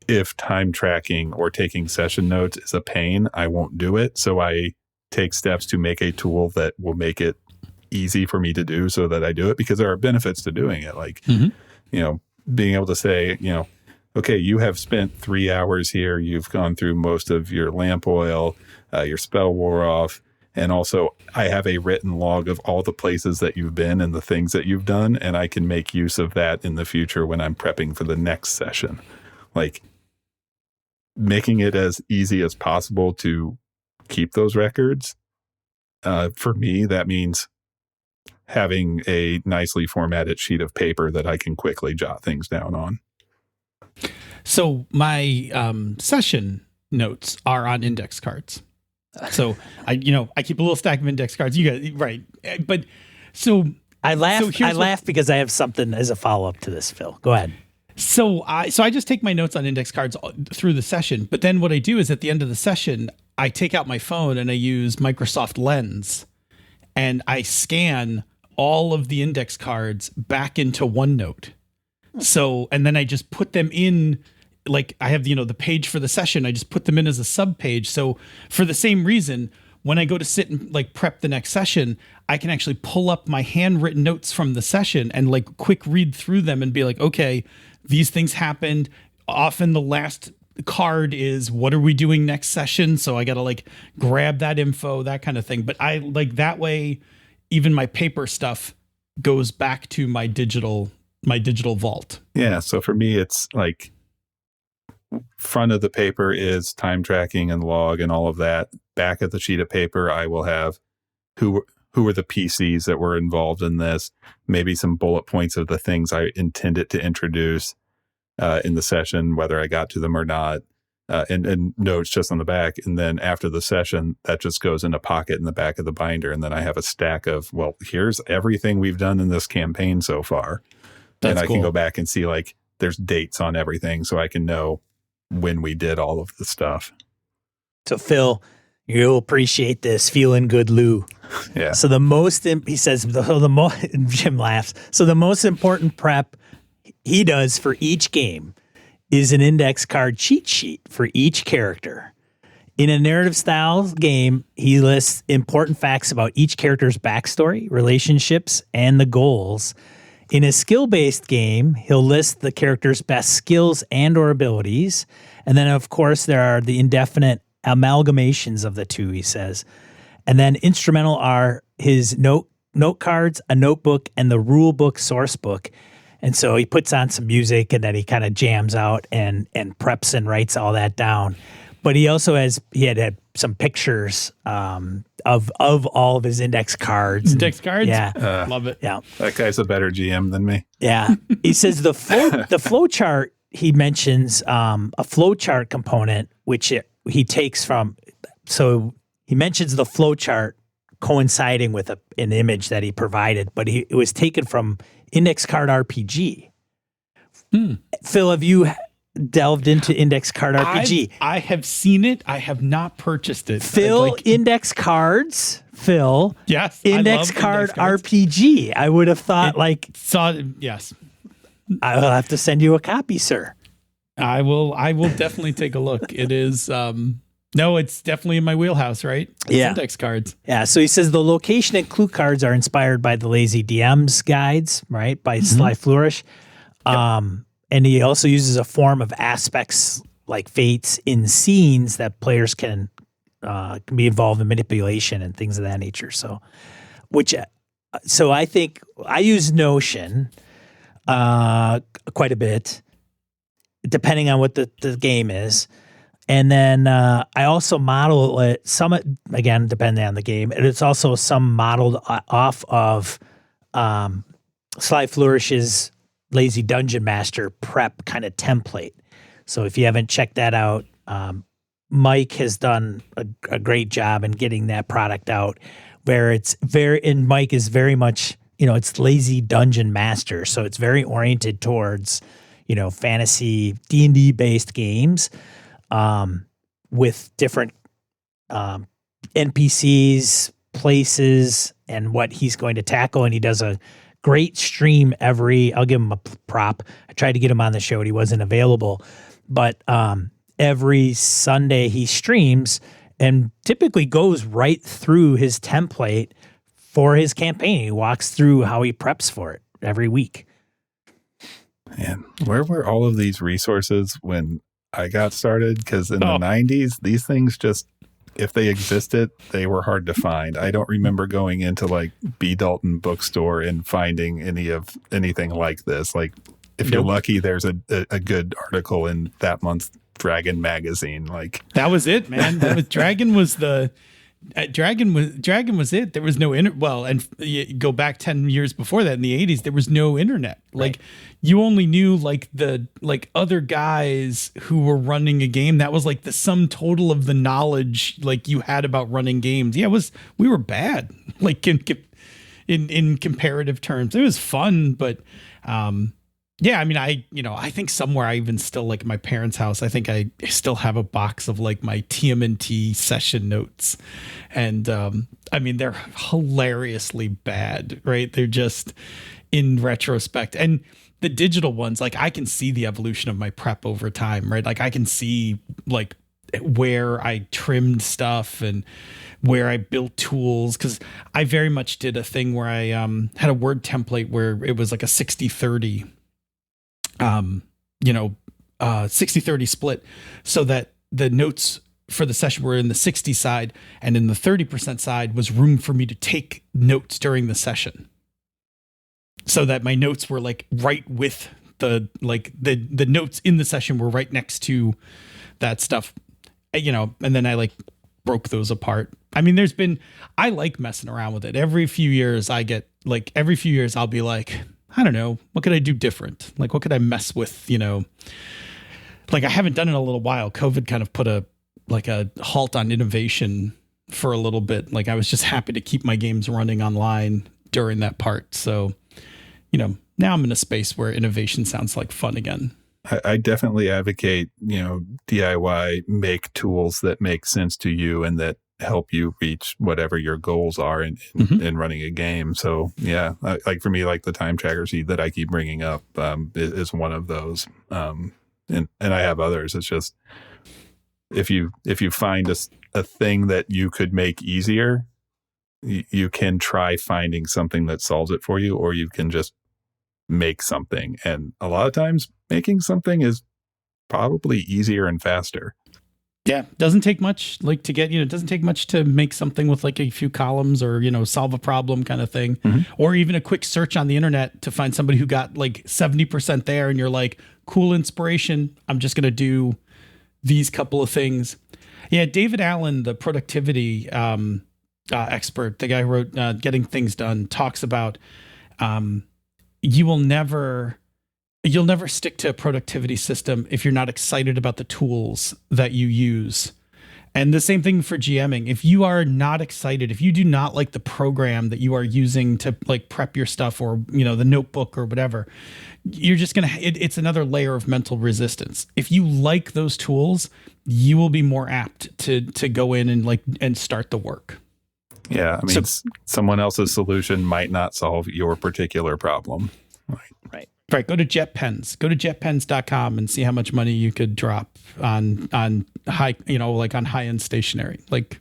if time tracking or taking session notes is a pain, I won't do it. So I take steps to make a tool that will make it easy for me to do so that I do it, because there are benefits to doing it. Like, being able to say, okay, you have spent 3 hours here. You've gone through most of your lamp oil, your spell wore off. And also I have a written log of all the places that you've been and the things that you've done. And I can make use of that in the future when I'm prepping for the next session. Like, making it as easy as possible to keep those records. For me, that means having a nicely formatted sheet of paper that I can quickly jot things down on. So my session notes are on index cards. So I keep a little stack of index cards. You got right, but so I laugh because I have something as a follow up to this, Phil. Go ahead. So I just take my notes on index cards through the session, but then what I do is at the end of the session, I take out my phone and I use Microsoft Lens, and I scan all of the index cards back into OneNote. So, and then I just put them in. Like I have, the page for the session, I just put them in as a sub page. So for the same reason, when I go to sit and like prep the next session, I can actually pull up my handwritten notes from the session and like quick read through them and be like, okay, these things happened. Often the last card is, what are we doing next session? So I got to like grab that info, that kind of thing. But I like that way, even my paper stuff goes back to my digital vault. Yeah. So for me, it's like, front of the paper is time tracking and log and all of that. Back of the sheet of paper, I will have who were the PCs that were involved in this, maybe some bullet points of the things I intended to introduce in the session, whether I got to them or not, and notes just on the back. And then after the session, that just goes in a pocket in the back of the binder. And then I have a stack of, well, here's everything we've done in this campaign so far. And I can go back and see, like, there's dates on everything so I can know when we did all of the stuff. So Phil, you'll appreciate this. Feeling good, Lou. Yeah. So he says, Jim laughs. So the most important prep he does for each game is an index card cheat sheet for each character. In a narrative style game, he lists important facts about each character's backstory, relationships, and the goals. In a skill-based game, he'll list the character's best skills and or abilities. And then, of course, there are the indefinite amalgamations of the two, he says. And then instrumental are his note cards, a notebook, and the rule book source book. And so he puts on some music and then he kind of jams out and preps and writes all that down. But he also had some pictures of all of his index cards. Index cards? Yeah. Love it. Yeah. That guy's a better GM than me. Yeah. He says the flow chart, he mentions a flow chart component, which he takes from, so he mentions the flow chart coinciding with an image that he provided, but it was taken from Index Card RPG. Phil, have you delved into Index Card RPG? I have seen it. I have not purchased it. Phil, Index Cards. Phil. Yes. Index Card RPG. I would have thought yes. I will have to send you a copy, sir. I will definitely take a look. It is no, it's definitely in my wheelhouse, right? It's index cards. Yeah. So he says the location and clue cards are inspired by the Lazy DM's guides, right? By Sly Flourish. And he also uses a form of aspects like fates in scenes that players can be involved in manipulation and things of that nature. So I think I use Notion quite a bit, depending on what the game is. And then I also model it, again, depending on the game. And it's also some modeled off of Sly Flourish's Lazy Dungeon Master prep kind of template. So if you haven't checked that out, Mike has done a great job in getting that product out, where Mike is very much, it's Lazy Dungeon Master. So it's very oriented towards, fantasy D&D based games with different NPCs, places, and what he's going to tackle. And he does a great stream I'll give him a prop. I tried to get him on the show and he wasn't available, but every Sunday he streams and typically goes right through his template for his campaign. He walks through how he preps for it every week. Man, where were all of these resources when I got started? Because in the 90s, these things just, if they existed, they were hard to find. I don't remember going into like B. Dalton bookstore and finding anything like this. Like if you're lucky, there's a good article in that month's Dragon magazine. Like that was it, man. Dragon was it. There was no and you go back 10 years before that in the 80s, there was no internet. Like you only knew like the other guys who were running a game. That was like the sum total of the knowledge like you had about running games. Yeah, we were bad. Like in comparative terms. It was fun, but yeah, I mean, I think somewhere I even still, like my parents' house, I think I still have a box of like my TMNT session notes. And I mean, they're hilariously bad, right? They're just in retrospect. And the digital ones, like I can see the evolution of my prep over time, right? Like I can see like where I trimmed stuff and where I built tools. Cause I very much did a thing where I had a word template where it was like a 60-30 60-30 split, so that the notes for the session were in the 60 side, and in the 30% side was room for me to take notes during the session, so that my notes were like right with the notes in the session were right next to that stuff, and then I like broke those apart. I mean, I like messing around with it. Every few years I'll be like, I don't know, what could I do different? Like, what could I mess with? Like I haven't done it in a little while. COVID kind of put a halt on innovation for a little bit. Like I was just happy to keep my games running online during that part. So, now I'm in a space where innovation sounds like fun again. I definitely advocate, DIY, make tools that make sense to you and that help you reach whatever your goals are in running a game. So yeah, like for me, like the time tracker sheet that I keep bringing up is one of those. And I have others. It's just, if you find a thing that you could make easier, you can try finding something that solves it for you, or you can just make something. And a lot of times making something is probably easier and faster. Yeah, doesn't take much to get, it doesn't take much to make something with like a few columns or, solve a problem kind of thing. Or even a quick search on the internet to find somebody who got like 70% there and you're like, cool inspiration. I'm just going to do these couple of things. Yeah, David Allen, the productivity expert, the guy who wrote Getting Things Done, talks about you'll never stick to a productivity system if you're not excited about the tools that you use. And the same thing for GMing. If you are not excited, if you do not like the program that you are using to like prep your stuff or, the notebook or whatever, you're just going to, it's another layer of mental resistance. If you like those tools, you will be more apt to go in and start the work. Yeah. I mean, someone else's solution might not solve your particular problem. Right. Go to JetPens. Go to jetpens.com and see how much money you could drop on high, on high-end stationery. Like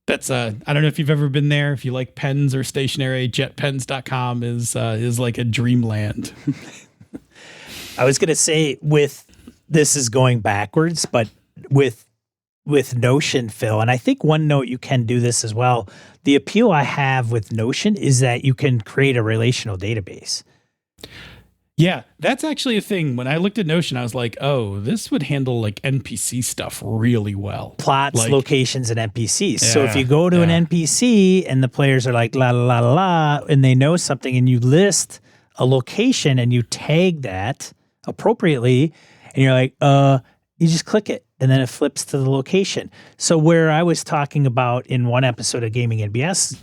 that's I don't know if you've ever been there. If you like pens or stationery, jetpens.com is like a dreamland. I was going to say this is going backwards, but with Notion, Phil, and I think OneNote, you can do this as well. The appeal I have with Notion is that you can create a relational database. Yeah, that's actually a thing. When I looked at Notion, I was like, oh, this would handle like NPC stuff really well. Plots, locations, and NPCs. Yeah, so if you go to an NPC and the players are like, la, la, la, la, la, and they know something and you list a location and you tag that appropriately and you're like, you just click it and then it flips to the location. So where I was talking about in one episode of Gaming NBS,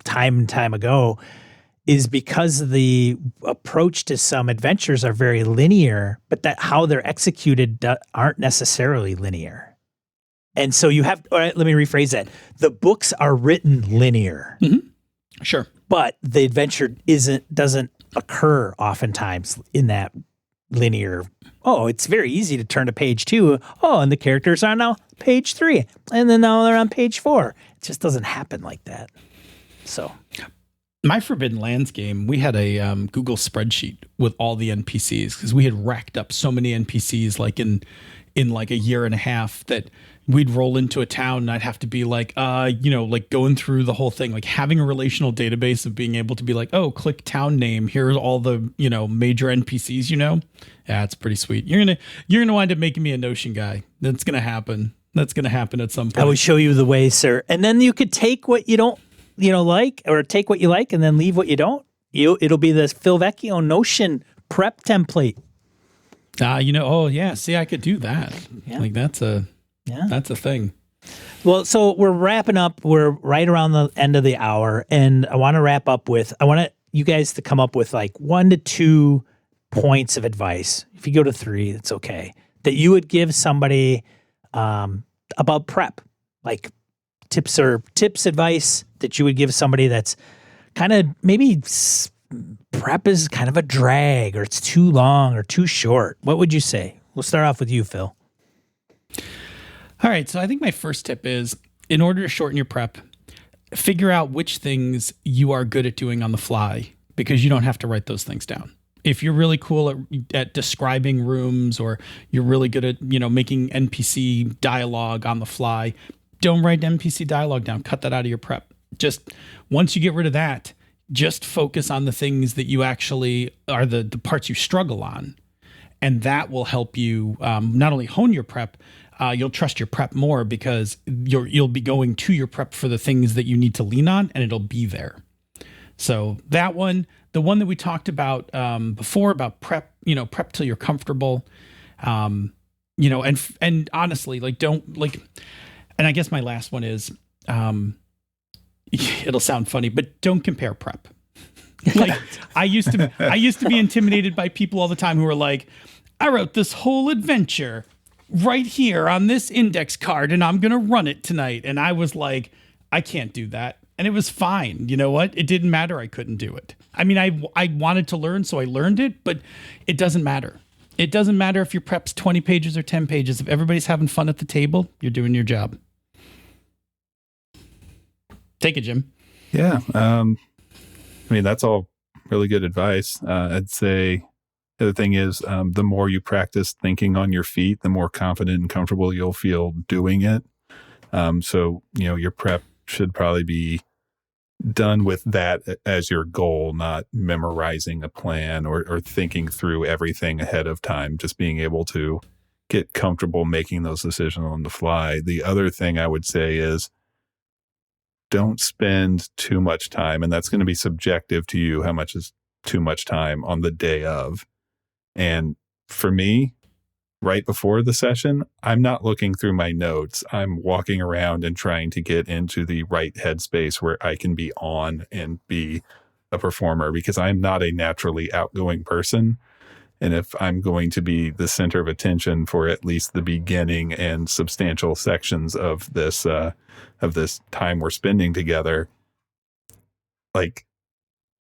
time and time ago, is because the approach to some adventures are very linear, but that how they're executed aren't necessarily linear. And so you have, all right, let me rephrase that. The books are written linear. Mm-hmm. Sure. But the adventure doesn't occur oftentimes in that linear. Oh, it's very easy to turn to page 2. Oh, and the characters are now page 3. And then now they're on page 4. It just doesn't happen like that. So my Forbidden Lands game, we had a Google spreadsheet with all the NPCs because we had racked up so many NPCs like in like a year and a half that we'd roll into a town and I'd have to be like, like going through the whole thing, like having a relational database of being able to be like, oh, click town name. Here's all the, major NPCs, Yeah, it's pretty sweet. You're going to wind up making me a Notion guy. That's going to happen. That's going to happen at some point. I will show you the way, sir. And then you could take what you don't, like, or take what you like and then leave what you don't. It'll be the Phil Vecchione Notion prep template. Oh yeah. See, I could do that. Yeah. Like that's a thing. Well, so we're wrapping up. We're right around the end of the hour, and I want to wrap up with, I want you guys to come up with like 1 to 2 points of advice. If you go to 3, it's okay. That you would give somebody about prep, like tips, advice that you would give somebody that's kind of maybe prep is kind of a drag, or it's too long or too short. What would you say? We'll start off with you, Phil. All right. So I think my first tip is, in order to shorten your prep, figure out which things you are good at doing on the fly, because you don't have to write those things down. If you're really cool at describing rooms, or you're really good at, making NPC dialogue on the fly, don't write NPC dialogue down. Cut that out of your prep. Just once you get rid of that, just focus on the things that you actually are the parts you struggle on. And that will help you not only hone your prep, you'll trust your prep more, because you'll be going to your prep for the things that you need to lean on, and it'll be there. So that one, the one that we talked about before about prep, prep till you're comfortable, and honestly, and I guess my last one is, it'll sound funny, but don't compare prep. Like I used to be intimidated by people all the time who were like, I wrote this whole adventure right here on this index card and I'm going to run it tonight. And I was like, I can't do that. And it was fine. You know what? It didn't matter. I couldn't do it. I mean, I wanted to learn, so I learned it, but it doesn't matter. It doesn't matter if your prep's 20 pages or 10 pages. If everybody's having fun at the table, you're doing your job. Take it, Jim. Yeah. That's all really good advice. I'd say the other thing is the more you practice thinking on your feet, the more confident and comfortable you'll feel doing it. So, your prep should probably be done with that as your goal, not memorizing a plan or thinking through everything ahead of time, just being able to get comfortable making those decisions on the fly. The other thing I would say is don't spend too much time, and that's going to be subjective to you, how much is too much time on the day of. And for me, right before the session, I'm not looking through my notes. I'm walking around and trying to get into the right headspace where I can be on and be a performer, because I'm not a naturally outgoing person. And if I'm going to be the center of attention for at least the beginning and substantial sections of this time we're spending together, like,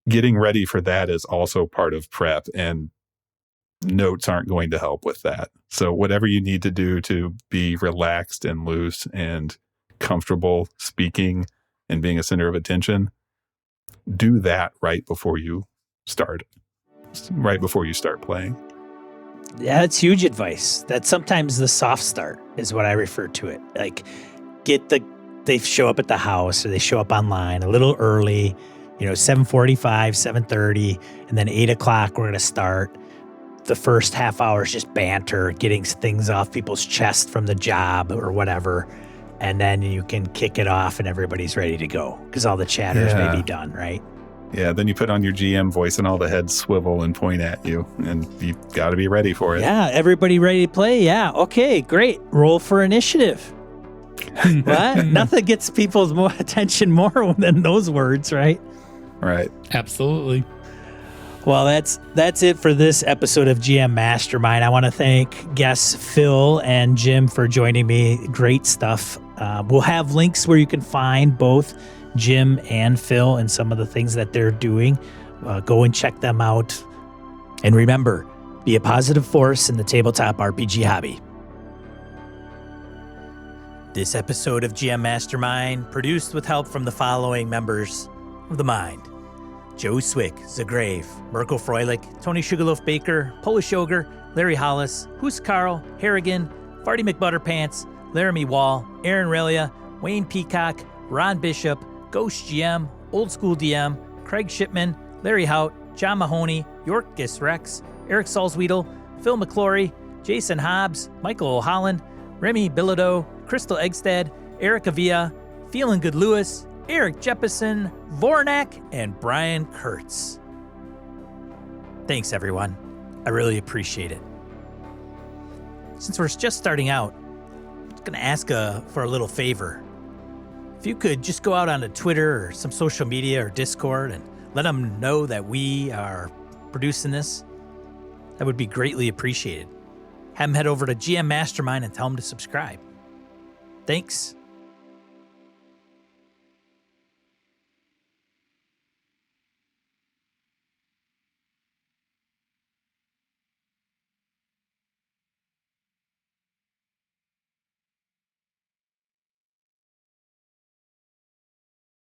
getting ready for that is also part of prep, and notes aren't going to help with that. So whatever you need to do to be relaxed and loose and comfortable speaking and being a center of attention, do that right before you start playing. Yeah, that's huge advice. That's sometimes the soft start is what I refer to it. Like, they show up at the house or they show up online a little early, 7:45, 7:30, and then 8:00, we're going to start. The first half hour is just banter, getting things off people's chest from the job or whatever. And then you can kick it off and everybody's ready to go because all the chatters may be done, right? Yeah, then you put on your GM voice and all the heads swivel and point at you, and you got to be ready for it. Yeah, everybody ready to play? Yeah, okay, great. Roll for initiative. What? Nothing gets people's attention more than those words, right? Right. Absolutely. Well, that's it for this episode of GM Mastermind. I want to thank guests Phil and Jim for joining me. Great stuff. We'll have links where you can find both Jim and Phil and some of the things that they're doing. Go and check them out. And remember, be a positive force in the tabletop RPG hobby. This episode of GM Mastermind produced with help from the following members of the Mind: Joe Swick, Zagrave, Mirko Froelich, Tony Sugarloaf Baker, Polish Ogre, Larry Hollis, Hoos Carl, Harrigan, Farty McButterpants, Laramie Wall, Aaron Relia, Wayne Peacock, Ron Bishop, Ghost GM, Old School DM, Craig Shipman, Larry Hout, John Mahoney, York Gisrex, Eric Salzwedel, Phil McClory, Jason Hobbs, Michael O'Holland, Remy Bilodeau, Crystal Eggstead, Eric Avia, Feelin' Good Lewis, Eric Jeppesen, Vornak, and Brian Kurtz. Thanks, everyone. I really appreciate it. Since we're just starting out, I'm going to ask for a little favor. If you could just go out onto Twitter or some social media or Discord and let them know that we are producing this, that would be greatly appreciated. Have them head over to GM Mastermind and tell them to subscribe. Thanks.